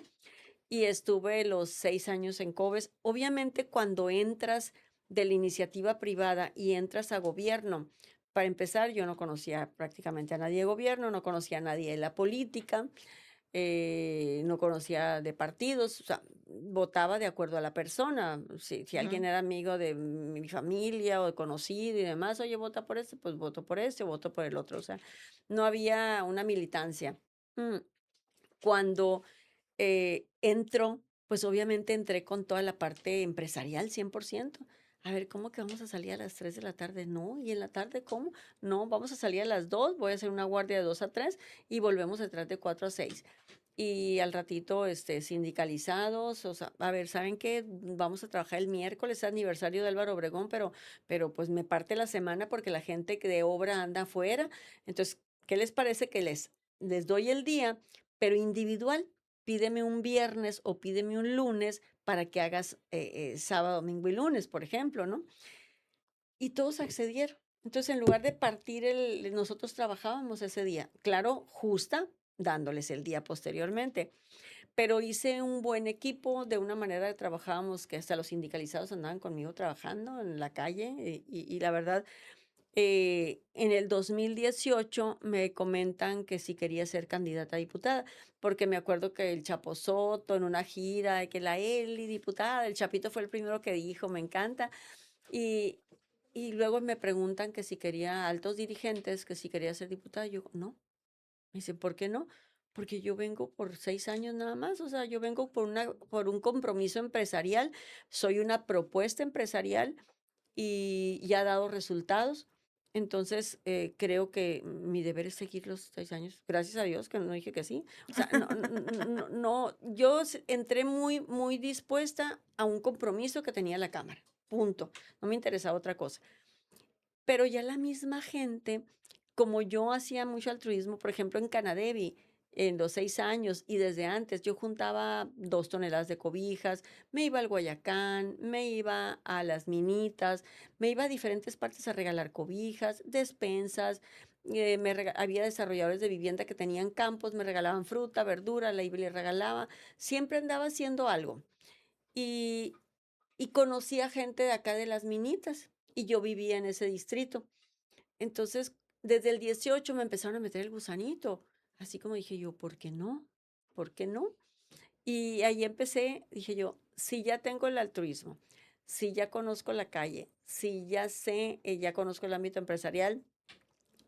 Speaker 2: Y estuve los 6 años en Cobes. Obviamente, cuando entras de la iniciativa privada y entras a gobierno, para empezar, yo no conocía prácticamente a nadie de gobierno, no conocía a nadie de la política, no conocía de partidos, o sea, votaba de acuerdo a la persona. Si alguien
Speaker 1: Ujú.
Speaker 2: era amigo de mi familia o conocido y demás, oye, vota por este, pues voto por este o voto por el otro. O sea, no había una militancia. Mm, Cuando entro, pues obviamente entré con toda la parte empresarial, 100%. A ver, ¿cómo que vamos a salir a las 3 de la tarde? No, ¿y en la tarde cómo? No, vamos a salir a las 2, voy a hacer una guardia de 2 a 3 y volvemos a entrar de 4 a 6. Y al ratito, sindicalizados, o sea, a ver, ¿saben qué? Vamos a trabajar el miércoles, es aniversario de Álvaro Obregón, pero pues me parte la semana porque la gente que de obra anda afuera. Entonces, ¿qué les parece que les doy el día, pero individual? Pídeme un viernes o pídeme un lunes para que hagas sábado, domingo y lunes, por ejemplo, ¿no? Y todos accedieron. Entonces, en lugar de partir nosotros trabajábamos ese día, claro, justa, dándoles el día posteriormente, pero hice un buen equipo, de una manera que trabajábamos, que hasta los sindicalizados andaban conmigo trabajando en la calle, y la verdad, en el 2018 me comentan que si quería ser candidata a diputada, porque me acuerdo que el Chapo Soto en una gira, de que la Eli diputada, el Chapito fue el primero que dijo, me encanta, y, y luego me preguntan que si quería altos dirigentes, que si quería ser diputada, yo no. Me dice, ¿por qué no? Porque yo vengo por 6 años nada más, o sea, yo vengo por un compromiso empresarial, soy una propuesta empresarial y ha dado resultados. Entonces, creo que mi deber es seguir los 6 años. Gracias a Dios que no dije que sí. O sea, no, no, yo entré muy, muy dispuesta a un compromiso que tenía la Cámara. Punto. No me interesaba otra cosa. Pero ya la misma gente, como yo hacía mucho altruismo, por ejemplo, en Canadevi, en los 6 años y desde antes, yo juntaba 2 toneladas de cobijas, me iba al Guayacán, me iba a las minitas, me iba a diferentes partes a regalar cobijas, despensas, había desarrolladores de vivienda que tenían campos, me regalaban fruta, verdura, la iba y les regalaba, siempre andaba haciendo algo. Y, y conocía gente de acá de las minitas y yo vivía en ese distrito. Entonces, desde el 18 me empezaron a meter el gusanito, así como dije yo, ¿por qué no? ¿Por qué no? Y ahí empecé, dije yo, si ya tengo el altruismo, si ya conozco la calle, si ya sé, ya conozco el ámbito empresarial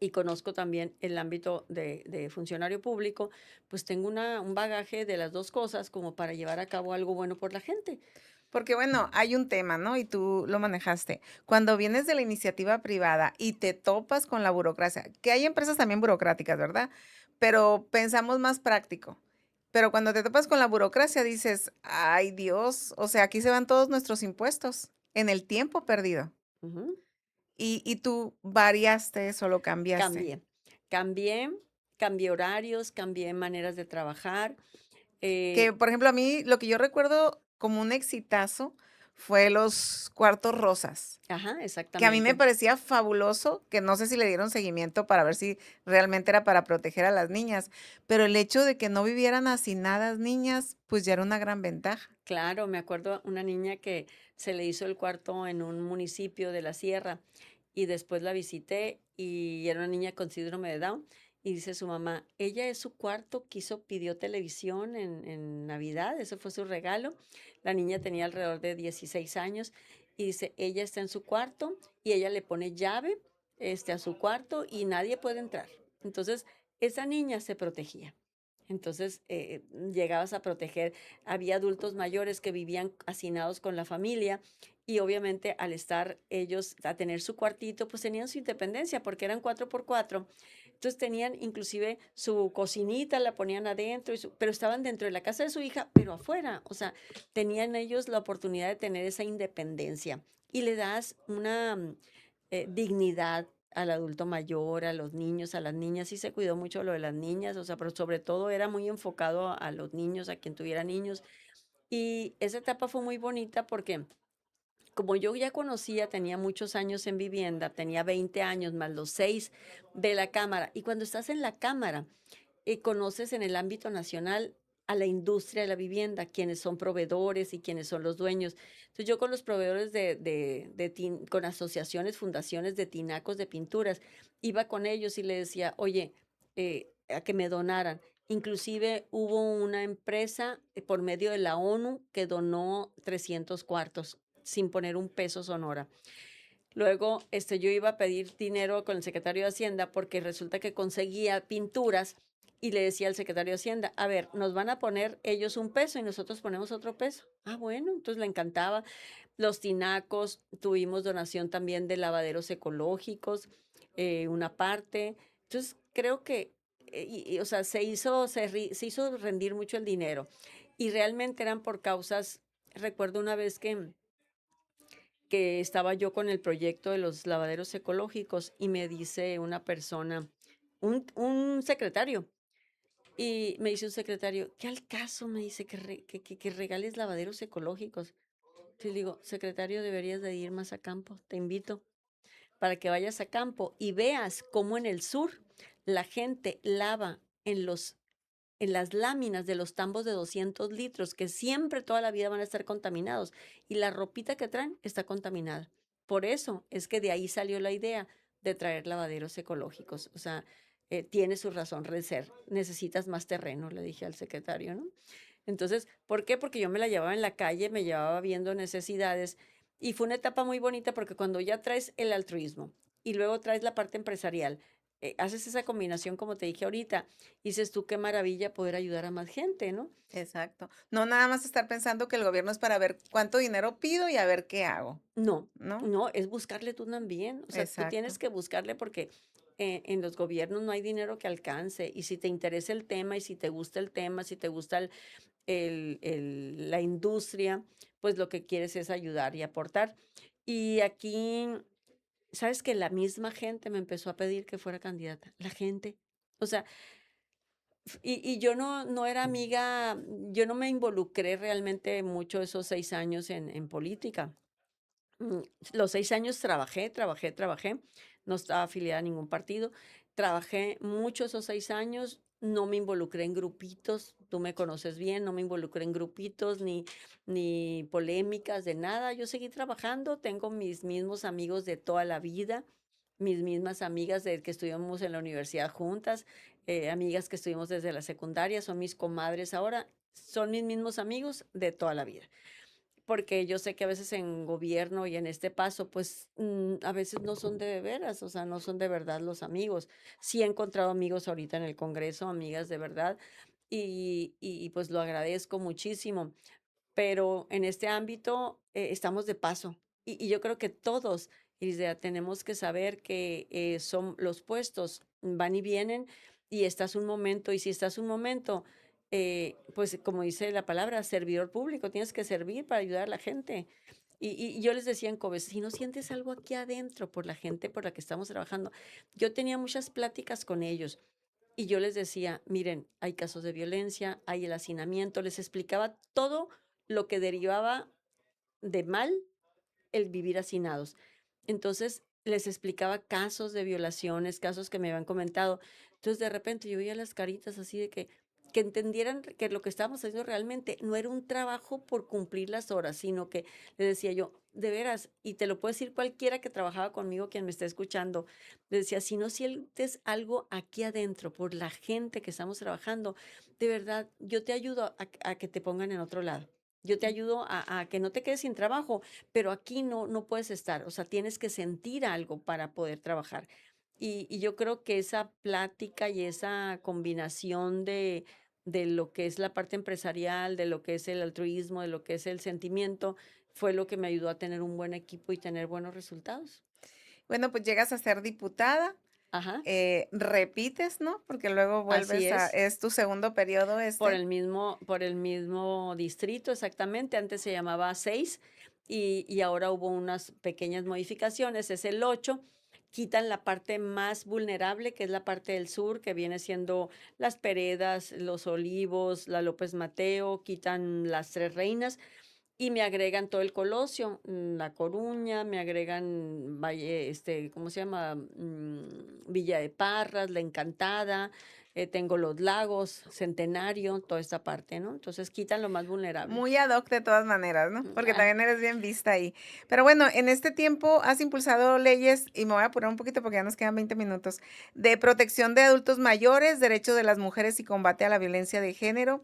Speaker 2: y conozco también el ámbito de funcionario público, pues tengo un bagaje de las dos cosas como para llevar a cabo algo bueno por la gente.
Speaker 1: Porque bueno, hay un tema, ¿no? Y tú lo manejaste. Cuando vienes de la iniciativa privada y te topas con la burocracia, que hay empresas también burocráticas, ¿verdad? Pero pensamos más práctico. Pero cuando te topas con la burocracia dices, ay Dios, o sea, aquí se van todos nuestros impuestos en el tiempo perdido.
Speaker 2: Ujú.
Speaker 1: Y tú variaste eso, lo cambiaste.
Speaker 2: Cambié, cambié, cambié horarios, cambié maneras de trabajar.
Speaker 1: Que,
Speaker 2: eh,
Speaker 1: por ejemplo, a mí lo que yo recuerdo como un exitazo fue los cuartos rosas.
Speaker 2: ajá,
Speaker 1: Que a mí me
Speaker 2: exactamente.
Speaker 1: parecía fabuloso, que no sé si le dieron seguimiento para ver si realmente era para proteger a las niñas, pero el hecho de que no vivieran hacinadas niñas, pues ya era una gran ventaja.
Speaker 2: Claro, me acuerdo una niña que se le hizo el cuarto en un municipio de la sierra y después la visité y era una niña con síndrome de Down y dice su mamá, ella es su cuarto, pidió televisión en Navidad, eso fue su regalo. La niña tenía alrededor de 16 años y dice, ella está en su cuarto y ella le pone llave a su cuarto y nadie puede entrar. Entonces, esa niña se protegía. Entonces, llegabas a proteger. Había adultos mayores que vivían hacinados con la familia y obviamente al estar ellos a tener su cuartito, pues tenían su independencia porque eran 4x4. Entonces tenían inclusive su cocinita, la ponían adentro, pero estaban dentro de la casa de su hija, pero afuera. O sea, tenían ellos la oportunidad de tener esa independencia y le das una dignidad al adulto mayor, a los niños, a las niñas. Sí se cuidó mucho lo de las niñas, o sea, pero sobre todo era muy enfocado a los niños, a quien tuviera niños. Y esa etapa fue muy bonita porque como yo ya conocía, tenía muchos años en vivienda, tenía 20 años más los 6 de la Cámara. Y cuando estás en la Cámara, conoces en el ámbito nacional a la industria de la vivienda, quienes son proveedores y quienes son los dueños. Entonces yo con los proveedores con asociaciones, fundaciones de tinacos de pinturas, iba con ellos y le decía, oye, a que me donaran. Inclusive hubo una empresa por medio de la ONU que donó 300 cuartos sin poner un peso Sonora. Luego, yo iba a pedir dinero con el secretario de Hacienda porque resulta que conseguía pinturas y le decía al secretario de Hacienda, a ver, nos van a poner ellos un peso y nosotros ponemos otro peso. Ah, bueno, entonces le encantaba. Los tinacos, tuvimos donación también de lavaderos ecológicos, una parte. Entonces, creo que, o sea, se hizo rendir mucho el dinero y realmente eran por causas, recuerdo una vez que estaba yo con el proyecto de los lavaderos ecológicos y me dice una persona, un secretario, y me dice un secretario, ¿qué al caso? Me dice que regales lavaderos ecológicos. Yo le digo, secretario, deberías de ir más a campo, te invito para que vayas a campo y veas cómo en el sur la gente lava en las láminas de los tambos de 200 litros, que siempre toda la vida van a estar contaminados, y la ropita que traen está contaminada. Por eso es que de ahí salió la idea de traer lavaderos ecológicos. O sea, tiene su razón de ser. Necesitas más terreno, le dije al secretario, ¿no? Entonces, ¿por qué? Porque yo me la llevaba en la calle, me llevaba viendo necesidades y fue una etapa muy bonita porque cuando ya traes el altruismo y luego traes la parte empresarial, haces esa combinación como te dije ahorita, dices tú qué maravilla poder ayudar a más gente, ¿no?
Speaker 1: Exacto. No nada más estar pensando que el gobierno es para ver cuánto dinero pido y a ver qué hago,
Speaker 2: No,
Speaker 1: ¿no?
Speaker 2: no, es buscarle tú también. O sea, tú tienes
Speaker 1: Exacto.
Speaker 2: que buscarle porque en los gobiernos no hay dinero que alcance. Y si te interesa el tema y si te gusta el tema, si te gusta la industria, pues lo que quieres es ayudar y aportar. Y aquí, sabes que la misma gente me empezó a pedir que fuera candidata. La gente. O sea, y yo no era amiga, yo no me involucré realmente mucho esos 6 años en política. Mm, los 6 años trabajé, no estaba afiliada a ningún partido. Trabajé mucho esos 6 años, no me involucré en grupitos, tú me conoces bien, no me involucré en grupitos ni polémicas de nada. Yo seguí trabajando, tengo mis mismos amigos de toda la vida, mis mismas amigas de que estuvimos en la universidad juntas, amigas que estuvimos desde la secundaria, son mis comadres ahora, son mis mismos amigos de toda la vida porque yo sé que a veces en gobierno y en este paso, pues a veces no son de veras, o sea, no son de verdad los amigos. Sí he encontrado amigos ahorita en el Congreso, amigas de verdad, y pues lo agradezco muchísimo, pero en este ámbito estamos de paso y yo creo que todos, Irisdea, tenemos que saber que son los puestos, van y vienen y estás un momento, y si estás un momento, pues como dice la palabra, servidor público, tienes que servir para ayudar a la gente. Y yo les decía en Coves, si no sientes algo aquí adentro por la gente por la que estamos trabajando, yo tenía muchas pláticas con ellos y yo les decía, miren, hay casos de violencia, hay el hacinamiento, les explicaba todo lo que derivaba de mal el vivir hacinados. Entonces, les explicaba casos de violaciones, casos que me habían comentado. Entonces, de repente yo veía las caritas así de que entendieran que lo que estábamos haciendo realmente no era un trabajo por cumplir las horas, sino que les decía yo, de veras, y te lo puede decir cualquiera que trabajaba conmigo, quien me está escuchando, les decía, si no sientes algo aquí adentro por la gente que estamos trabajando, de verdad, yo te ayudo a que te pongan en otro lado. Yo te ayudo a que no te quedes sin trabajo, pero aquí no puedes estar, o sea, tienes que sentir algo para poder trabajar. Y yo creo que esa plática y esa combinación de lo que es la parte empresarial, de lo que es el altruismo, de lo que es el sentimiento, fue lo que me ayudó a tener un buen equipo y tener buenos resultados.
Speaker 1: Bueno, pues llegas a ser diputada,
Speaker 2: Ajá,
Speaker 1: repites, ¿no? Porque luego
Speaker 2: así
Speaker 1: vuelves a
Speaker 2: es.
Speaker 1: es tu segundo periodo este.
Speaker 2: Por el mismo distrito, exactamente. Antes se llamaba 6 y ahora hubo unas pequeñas modificaciones, es el 8. quitan la parte más vulnerable, que es la parte del sur, que viene siendo Las Peredas, Los Olivos, la López Mateo, quitan las Tres Reinas y me agregan todo el Colosio, La Coruña, me agregan Valle, ¿cómo se llama? Villa de Parras, La Encantada, tengo Los Lagos, Centenario, toda esta parte, ¿no? Entonces quitan lo más vulnerable.
Speaker 1: Muy ad hoc de todas maneras, ¿no? Porque
Speaker 2: Ah,
Speaker 1: también eres bien vista ahí. Pero bueno, en este tiempo has impulsado leyes, y me voy a apurar un poquito porque ya nos quedan 20 minutos, de protección de adultos mayores, derechos de las mujeres y combate a la violencia de género,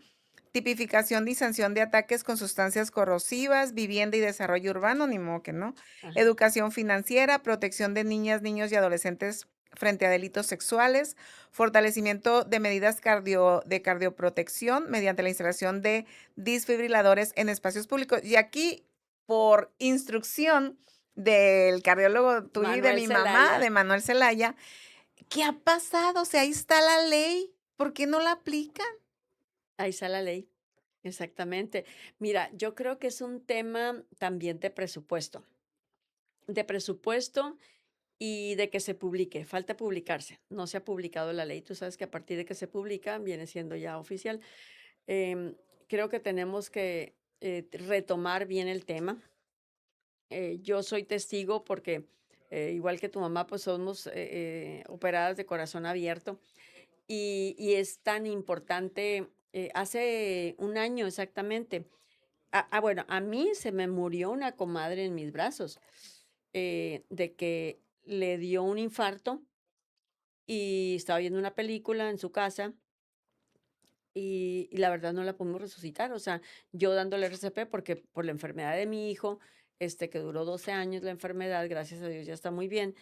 Speaker 1: tipificación y sanción de ataques con sustancias corrosivas, vivienda y desarrollo urbano, ni modo que no,
Speaker 2: ajá.
Speaker 1: educación financiera, protección de niñas, niños y adolescentes frente a delitos sexuales, fortalecimiento de medidas de cardioprotección mediante la instalación de desfibriladores en espacios públicos. Y aquí, por instrucción del cardiólogo tuyo y de
Speaker 2: Manuel
Speaker 1: mi mamá,
Speaker 2: Zelaya,
Speaker 1: de Manuel Zelaya, ¿qué ha pasado? O sea, ahí está la ley, ¿por qué no la aplican?
Speaker 2: ahí está la ley. Exactamente. Mira, yo creo que es un tema también de presupuesto y de que se publique. Falta publicarse. No se ha publicado la ley. Tú sabes que a partir de que se publica viene siendo ya oficial. Em, Creo que tenemos que retomar bien el tema. Yo soy testigo porque, igual que tu mamá, pues somos operadas de corazón abierto y es tan importante. Hace un año exactamente. Bueno, a mí se me murió una comadre en mis brazos, de que le dio un infarto y estaba viendo una película en su casa y la verdad no la pudimos resucitar. O sea, yo dándole RCP porque por la enfermedad de mi hijo, que duró 12 años la enfermedad, gracias a Dios ya está muy bien,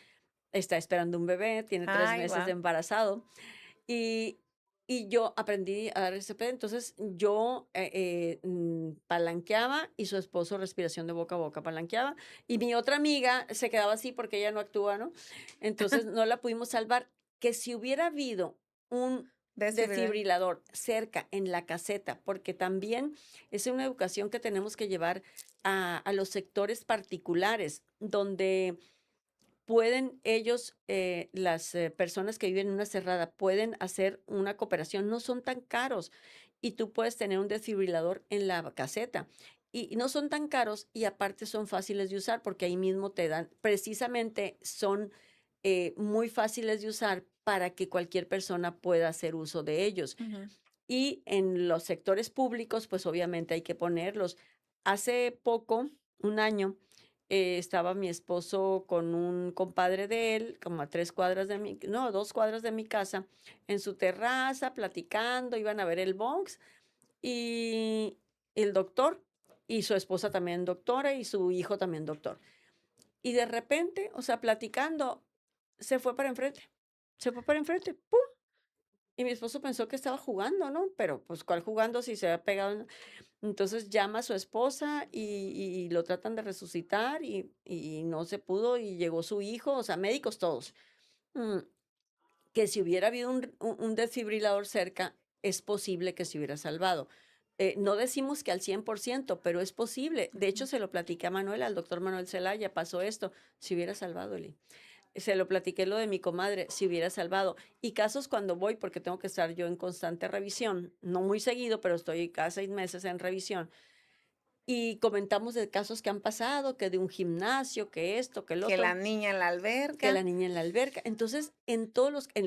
Speaker 2: está esperando un bebé, tiene 3
Speaker 1: Ay,
Speaker 2: meses de
Speaker 1: guau.
Speaker 2: embarazado. Y y yo aprendí a dar RCP, entonces yo, palanqueaba y su esposo respiración de boca a boca, palanqueaba, y mi otra amiga se quedaba así porque ella no actúa, ¿no? Entonces no la pudimos salvar. Que si hubiera habido un
Speaker 1: Desfibrilar.
Speaker 2: desfibrilador cerca en la caseta, porque también es una educación que tenemos que llevar a los sectores particulares, donde pueden ellos, las personas que viven en una cerrada, pueden hacer una cooperación, no son tan caros y tú puedes tener un desfibrilador en la caseta. Y no son tan caros y aparte son fáciles de usar porque ahí mismo te dan, precisamente son muy fáciles de usar para que cualquier persona pueda hacer uso de ellos.
Speaker 1: Ujú.
Speaker 2: Y en los sectores públicos, pues obviamente hay que ponerlos. Hace poco, un año, estaba mi esposo con un compadre de él, como a 3 cuadras de mi, no, 2 cuadras de mi casa, en su terraza, platicando, iban a ver el box y el doctor y su esposa también doctora y su hijo también doctor. Y de repente, o sea, platicando, se fue para enfrente, se fue para enfrente, ¡pum! Y mi esposo pensó que estaba jugando, ¿no? Pero, pues, ¿cuál jugando si se había pegado? Entonces llama a su esposa y lo tratan de resucitar y no se pudo y llegó su hijo, o sea, médicos todos. Mm, que si hubiera habido un desfibrilador cerca, es posible que se hubiera salvado. No decimos que al 100%, pero es posible. De hecho,
Speaker 1: Ujú.
Speaker 2: se lo platiqué a Manuel, al doctor Manuel Zelaya, pasó esto, se hubiera salvado, Eli. Se lo platiqué lo de mi comadre, si hubiera salvado. Y casos cuando voy, porque tengo que estar yo en constante revisión, no muy seguido, pero estoy cada 6 meses en revisión. Y comentamos de casos que han pasado, que de un gimnasio, que esto, que el
Speaker 1: Que la
Speaker 2: otro,
Speaker 1: niña en la
Speaker 2: que la
Speaker 1: alberca,
Speaker 2: niña en la alberca. Entonces, en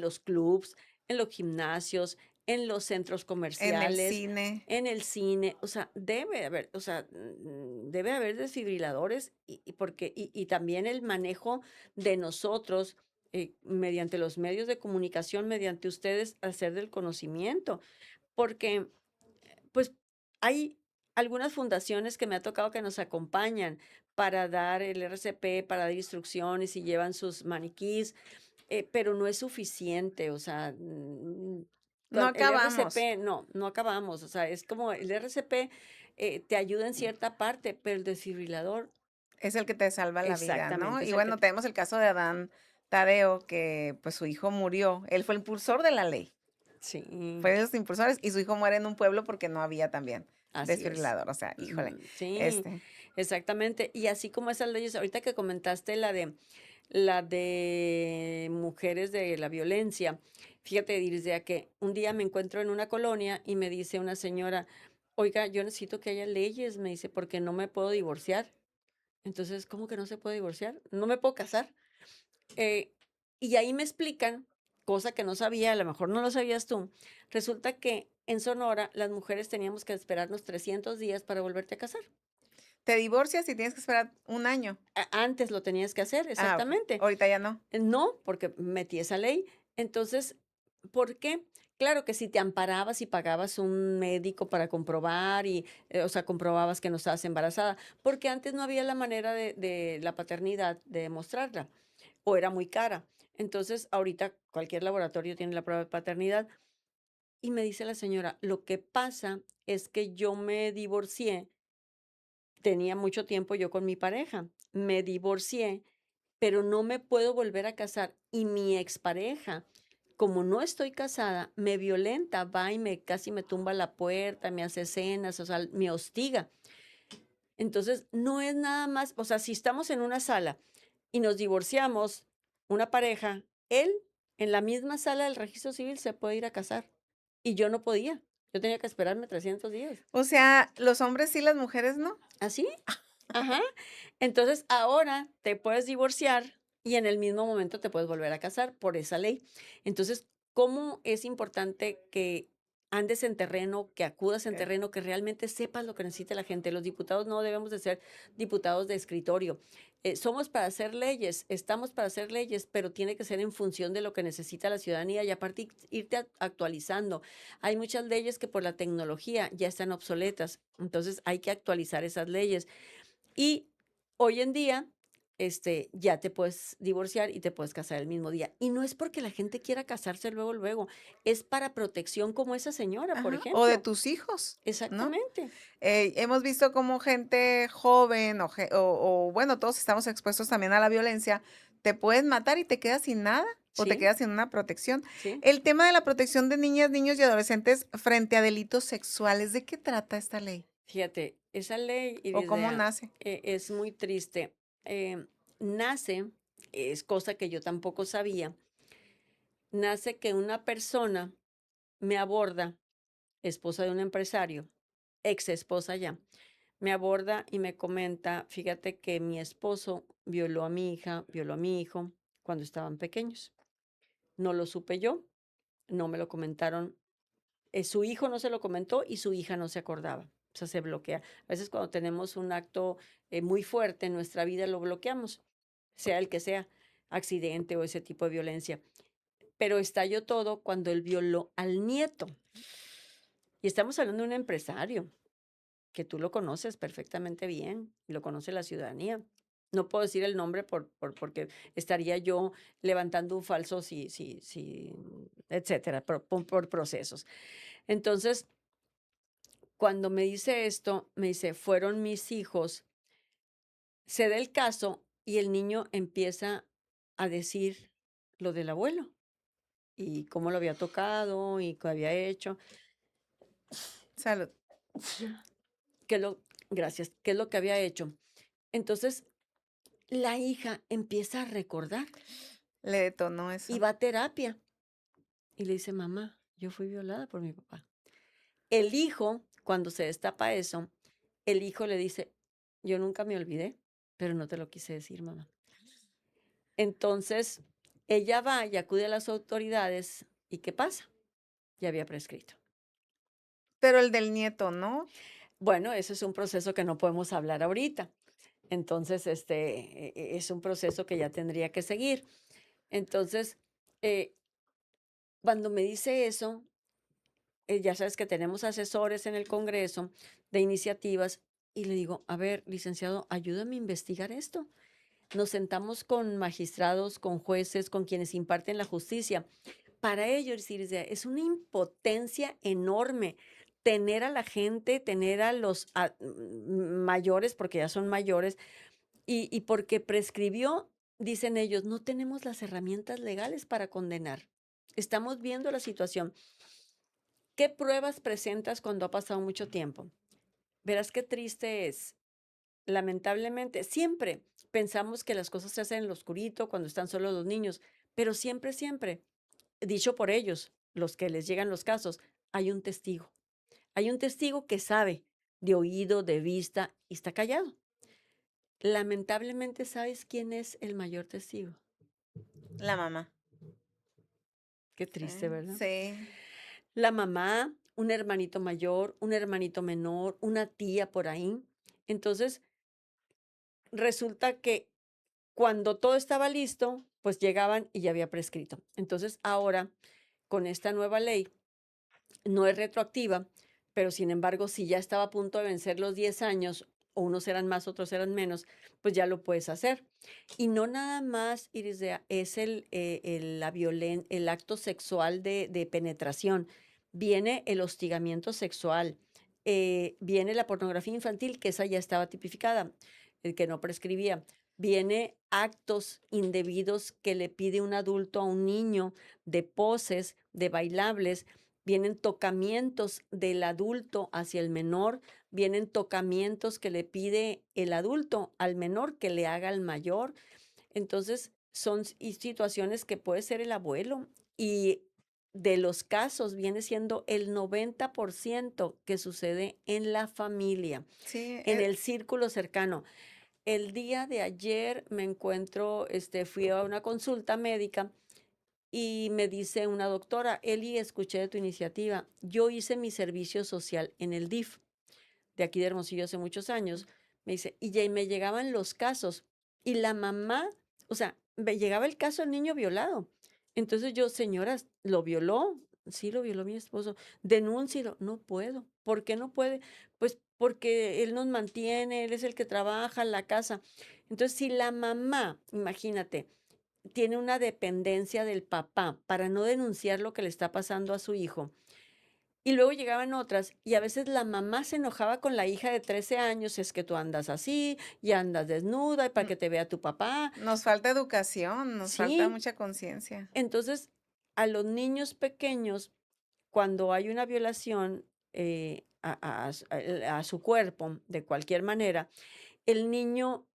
Speaker 2: los clubs, en los gimnasios, en los centros
Speaker 1: en el
Speaker 2: comerciales,
Speaker 1: cine.
Speaker 2: en el cine, o sea, debe haber, o sea, debe haber desfibriladores y también el manejo de nosotros mediante los medios de comunicación, mediante ustedes, hacer del conocimiento, porque pues hay algunas fundaciones que me ha tocado que nos acompañan para dar el RCP, para dar instrucciones y llevan sus maniquís, pero no es suficiente, o sea,
Speaker 1: No
Speaker 2: el
Speaker 1: acabamos.
Speaker 2: RCP no acabamos, o sea, es como el RCP te ayuda en cierta parte, pero el desfibrilador
Speaker 1: Es el que te salva la vida, ¿no?
Speaker 2: exactamente
Speaker 1: Y
Speaker 2: es el que
Speaker 1: bueno, tenemos el caso de Adán Tadeo, que pues su hijo murió. Él fue el impulsor de la ley.
Speaker 2: sí,
Speaker 1: Fue de los impulsores y su hijo muere en un pueblo porque no había también
Speaker 2: así es.
Speaker 1: desfibrilador. O sea, híjole,
Speaker 2: Sí,
Speaker 1: este,
Speaker 2: exactamente. Y así como esas leyes, ahorita que comentaste la de mujeres de la violencia. Fíjate, Dirisdea, que un día me encuentro en una colonia y me dice una señora, oiga, yo necesito que haya leyes, me dice, porque no me puedo divorciar. Entonces, ¿cómo que no se puede divorciar? No me puedo casar. Eh, y ahí me explican, cosa que no sabía, a lo mejor no lo sabías tú, resulta que en Sonora las mujeres teníamos que esperarnos 300 días para volverte a casar.
Speaker 1: Te divorcias y tienes que esperar un año.
Speaker 2: Antes lo tenías que hacer,
Speaker 1: Ah, ok.
Speaker 2: exactamente.
Speaker 1: Ahorita ya no.
Speaker 2: No, porque metí esa ley. Entonces, ¿por qué? Claro que si te amparabas y pagabas un médico para comprobar y, o sea, comprobabas que no estabas embarazada, porque antes no había la manera de la paternidad de demostrarla o era muy cara. Entonces, ahorita cualquier laboratorio tiene la prueba de paternidad y me dice la señora, lo que pasa es que yo me divorcié, tenía mucho tiempo yo con mi pareja, me divorcié, pero no me puedo volver a casar y mi expareja, como no estoy casada, me violenta, va y me casi me tumba la puerta, me hace escenas, o sea, me hostiga. Entonces, no es nada más, o sea, si estamos en una sala y nos divorciamos, una pareja, él en la misma sala del registro civil se puede ir a casar y yo no podía. Yo tenía que esperarme 300 días.
Speaker 1: O sea, los hombres sí, las mujeres no.
Speaker 2: ¿Así? Ajá. Entonces, ahora te puedes divorciar y en el mismo momento te puedes volver a casar por esa ley. Entonces, ¿cómo es importante que andes en terreno, que acudas en
Speaker 1: Okey.
Speaker 2: terreno, que realmente sepas lo que necesita la gente? Los diputados no debemos de ser diputados de escritorio. Somos para hacer leyes, estamos para hacer leyes, pero tiene que ser en función de lo que necesita la ciudadanía y aparte irte actualizando. Hay muchas leyes que por la tecnología ya están obsoletas, entonces hay que actualizar esas leyes. Y hoy en día, ya te puedes divorciar y te puedes casar el mismo día. Y no es porque la gente quiera casarse luego, luego, es para protección como esa señora, por
Speaker 1: Ajá. O de
Speaker 2: ejemplo.
Speaker 1: tus hijos, ¿no?
Speaker 2: Exactamente.
Speaker 1: Hemos visto cómo gente joven o bueno, todos estamos expuestos también a la violencia, te pueden matar y te quedas sin nada o te
Speaker 2: Sí,
Speaker 1: quedas sin una protección.
Speaker 2: sí.
Speaker 1: El tema de la protección de niñas, niños y adolescentes frente a delitos sexuales, ¿de qué trata esta ley?
Speaker 2: Fíjate, esa ley,
Speaker 1: ¿O cómo
Speaker 2: Irisdea,
Speaker 1: nace?
Speaker 2: es muy triste. Nace, es cosa que yo tampoco sabía, nace que una persona me aborda, esposa de un empresario, ex esposa ya, me aborda y me comenta, fíjate que mi esposo violó a mi hija, violó a mi hijo cuando estaban pequeños. No lo supe yo, no me lo comentaron. Su hijo no se lo comentó y su hija no se acordaba. O sea, se bloquea. A veces cuando tenemos un acto muy fuerte en nuestra vida lo bloqueamos, sea el que sea, accidente o ese tipo de violencia. Pero estalló todo cuando él violó al nieto. Y estamos hablando de un empresario que tú lo conoces perfectamente bien, y lo conoce la ciudadanía. No puedo decir el nombre porque estaría yo levantando un falso etcétera, por procesos. Entonces, cuando me dice esto, me dice, fueron mis hijos, se da el caso y el niño empieza a decir lo del abuelo y cómo lo había tocado y qué había hecho.
Speaker 1: Salud.
Speaker 2: qué lo, gracias, qué es lo que había hecho. Entonces, la hija empieza a recordar
Speaker 1: Le detonó
Speaker 2: y
Speaker 1: eso.
Speaker 2: va a terapia y le dice, mamá, yo fui violada por mi papá. El hijo, cuando se destapa eso, el hijo le dice, yo nunca me olvidé, pero no te lo quise decir, mamá. Entonces, ella va y acude a las autoridades y ¿qué pasa? Ya había prescrito.
Speaker 1: Pero el del nieto, ¿no?
Speaker 2: Bueno, ese es un proceso que no podemos hablar ahorita. Entonces, es un proceso que ya tendría que seguir. Entonces, eh, cuando me dice eso, ya sabes que tenemos asesores en el Congreso de iniciativas y le digo, a ver, licenciado, ayúdame a investigar esto. Nos sentamos con magistrados, con jueces, con quienes imparten la justicia. Para ellos, Iris, es una impotencia enorme tener a la gente, tener a los mayores, porque ya son mayores, y porque prescribió, dicen ellos, no tenemos las herramientas legales para condenar. Estamos viendo la situación. ¿Qué pruebas presentas cuando ha pasado mucho tiempo? Verás qué triste es. Lamentablemente, siempre pensamos que las cosas se hacen en lo oscurito cuando están solos los niños, pero siempre, siempre, dicho por ellos, los que les llegan los casos, hay un testigo. Hay un testigo que sabe de oído, de vista y está callado. Lamentablemente, ¿sabes quién es el mayor testigo?
Speaker 1: La mamá.
Speaker 2: Qué triste,
Speaker 1: Sí,
Speaker 2: ¿verdad?
Speaker 1: sí,
Speaker 2: La mamá, un hermanito mayor, un hermanito menor, una tía por ahí. Entonces, resulta que cuando todo estaba listo, pues llegaban y ya había prescrito. Entonces, ahora, con esta nueva ley, no es retroactiva, pero sin embargo, si ya estaba a punto de vencer los 10 años, o unos eran más, otros eran menos, pues ya lo puedes hacer. Y no nada más, Irisdea, es el acto sexual de penetración. Viene el hostigamiento sexual, viene la pornografía infantil, que esa ya estaba tipificada, el que no prescribía. Viene actos indebidos que le pide un adulto a un niño de poses, de bailables, vienen tocamientos del adulto hacia el menor, vienen tocamientos que le pide el adulto al menor que le haga al mayor. Entonces, son situaciones que puede ser el abuelo y de los casos viene siendo el 90% que sucede en la familia,
Speaker 1: sí,
Speaker 2: en el círculo cercano. El día de ayer me encuentro, fui a una consulta médica y me dice una doctora, Eli, escuché de tu iniciativa. Yo hice mi servicio social en el DIF de aquí de Hermosillo hace muchos años. Me dice, y ya me llegaban los casos. Y la mamá, o sea, me llegaba el caso del niño violado. Entonces yo, señoras, ¿lo violó? Sí, lo violó mi esposo. Denúncielo. No puedo. ¿Por qué no puede? Pues porque él nos mantiene, él es el que trabaja en la casa. Entonces, si la mamá, imagínate, tiene una dependencia del papá para no denunciar lo que le está pasando a su hijo. Y luego llegaban otras y a veces la mamá se enojaba con la hija de 13 años, es que tú andas así y andas desnuda y para
Speaker 1: mm,
Speaker 2: que te vea tu papá.
Speaker 1: nos falta educación, nos falta
Speaker 2: Sí,
Speaker 1: mucha conciencia.
Speaker 2: entonces a los niños pequeños, cuando hay una violación a su cuerpo de cualquier manera, el niño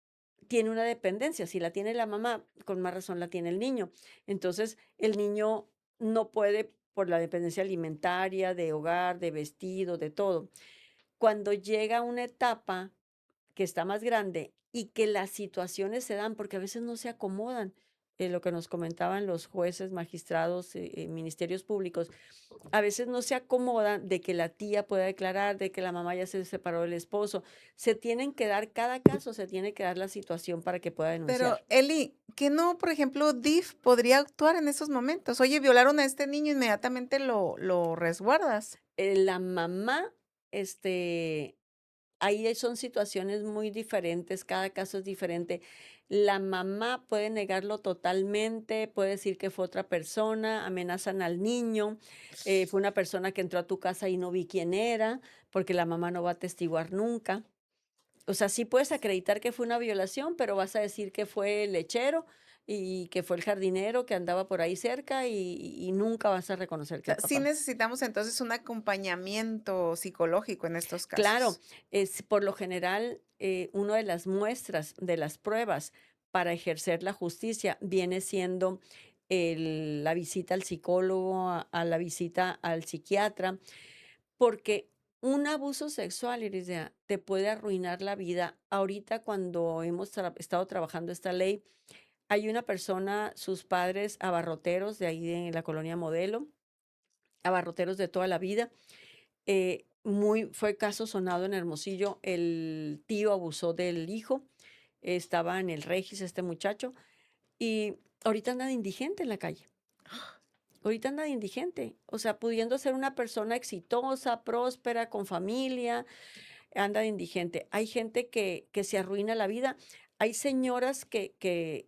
Speaker 2: tiene una dependencia. Si la tiene la mamá, con más razón la tiene el niño. Entonces, el niño no puede por la dependencia alimentaria, de hogar, de vestido, de todo. Cuando llega una etapa que está más grande y que las situaciones se dan, porque a veces no se acomodan, lo que nos comentaban los jueces, magistrados, ministerios públicos, a veces no se acomodan de que la tía pueda declarar, de que la mamá ya se separó del esposo. Se tienen que dar, cada caso se tiene que dar la situación para que pueda
Speaker 1: Pero,
Speaker 2: denunciar.
Speaker 1: Eli, ¿que no, por ejemplo, DIF podría actuar en esos momentos? Oye, violaron a este niño, inmediatamente lo resguardas.
Speaker 2: La mamá, este, ahí son situaciones muy diferentes, cada caso es diferente. La mamá puede negarlo totalmente, puede decir que fue otra persona, amenazan al niño, fue una persona que entró a tu casa y no vi quién era, porque la mamá no va a atestiguar nunca. O sea, sí puedes acreditar que fue una violación, pero vas a decir que fue el lechero y que fue el jardinero que andaba por ahí cerca y nunca vas a reconocer
Speaker 1: O
Speaker 2: que
Speaker 1: sea,
Speaker 2: el
Speaker 1: sí
Speaker 2: papá.
Speaker 1: necesitamos entonces un acompañamiento psicológico en estos
Speaker 2: Claro,
Speaker 1: casos.
Speaker 2: es por lo general, una de las muestras de las pruebas para ejercer la justicia viene siendo la visita al psicólogo, a la visita al psiquiatra, porque un abuso sexual, Irisea, te puede arruinar la vida. Ahorita cuando hemos estado trabajando esta ley, hay una persona, sus padres abarroteros de ahí de la colonia Modelo, abarroteros de toda la vida, fue caso sonado en Hermosillo, el tío abusó del hijo, estaba en el Regis este muchacho, y ahorita anda de indigente en la calle. Ahorita anda de indigente, o sea, pudiendo ser una persona exitosa, próspera, con familia, anda de indigente. Hay gente que se arruina la vida. Hay señoras que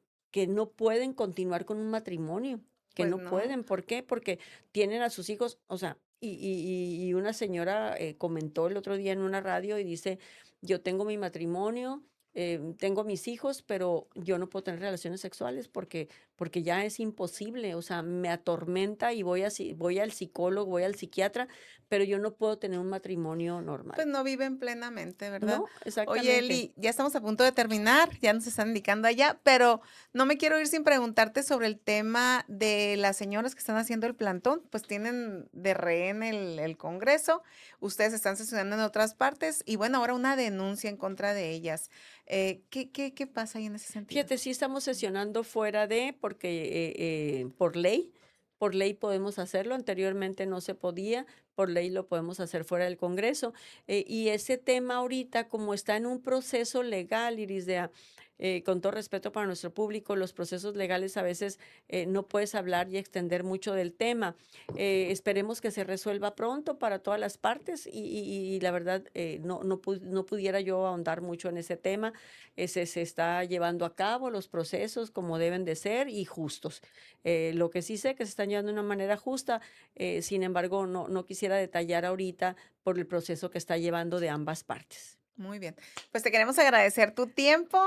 Speaker 2: no pueden continuar con un matrimonio, que
Speaker 1: Pues
Speaker 2: no
Speaker 1: no.
Speaker 2: pueden. ¿Por qué? Porque tienen a sus hijos, o sea, y una señora comentó el otro día en una radio y dice, yo tengo mi matrimonio, tengo mis hijos, pero yo no puedo tener relaciones sexuales porque ya es imposible, o sea, me atormenta y voy al psicólogo, voy al psiquiatra, pero yo no puedo tener un matrimonio
Speaker 1: Pues
Speaker 2: normal.
Speaker 1: no viven plenamente, ¿verdad?
Speaker 2: No,
Speaker 1: Oye,
Speaker 2: exactamente.
Speaker 1: Eli, ya estamos a punto de terminar, ya nos están indicando allá, pero no me quiero ir sin preguntarte sobre el tema de las señoras que están haciendo el plantón, pues tienen de rehén el Congreso, ustedes están sesionando en otras partes y bueno, ahora una denuncia en contra de ellas. ¿Qué pasa ahí en ese sentido?
Speaker 2: Fíjate, sí estamos sesionando fuera de, porque por ley podemos hacerlo, anteriormente no se podía, por ley lo podemos hacer fuera del Congreso. Y ese tema ahorita, como está en un proceso legal, Irisdea, con todo respeto para nuestro público, los procesos legales a veces no puedes hablar y extender mucho del tema. Esperemos que se resuelva pronto para todas las partes y la verdad no pudiera yo ahondar mucho en ese tema. Se está llevando a cabo los procesos como deben de ser y justos. Lo que sí sé que se están llevando de una manera justa, sin embargo, no quisiera detallar ahorita por el proceso que está llevando de ambas partes.
Speaker 1: Muy bien. Pues te queremos agradecer tu tiempo.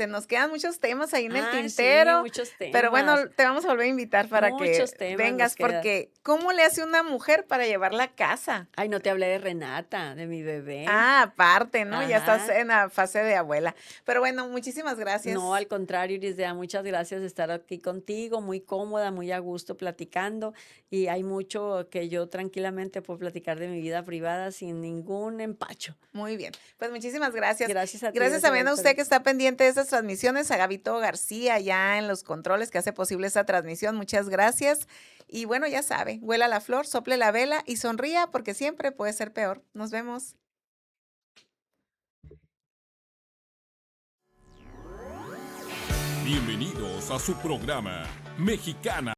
Speaker 1: Nos quedan muchos temas ahí en el
Speaker 2: Ay, sí,
Speaker 1: tintero,
Speaker 2: muchos
Speaker 1: pero
Speaker 2: temas,
Speaker 1: bueno, te vamos a volver a invitar para que
Speaker 2: muchos temas nos
Speaker 1: vengas,
Speaker 2: quedan.
Speaker 1: porque ¿cómo le hace una mujer para llevarla a casa?
Speaker 2: Ay, no te hablé de Renata, de mi bebé.
Speaker 1: Ah, aparte, ¿no? Ya estás
Speaker 2: Ajá.
Speaker 1: en la fase de abuela. Pero bueno, muchísimas
Speaker 2: No,
Speaker 1: gracias.
Speaker 2: al contrario, Irisdea, muchas gracias de estar aquí contigo, muy cómoda, muy a gusto platicando y hay mucho que yo tranquilamente puedo platicar de mi vida privada sin ningún empacho.
Speaker 1: Muy bien. Pues muchísimas gracias.
Speaker 2: Gracias a ti,
Speaker 1: Gracias
Speaker 2: gracias
Speaker 1: también
Speaker 2: igual
Speaker 1: a
Speaker 2: por
Speaker 1: usted que está pendiente de estas transmisiones, a Gabito García ya en los controles que hace posible esta transmisión. Muchas gracias. Y bueno, ya sabe, huela la flor, sople la vela y sonría porque siempre puede ser peor. Nos vemos.
Speaker 3: Bienvenidos a su programa Mexicana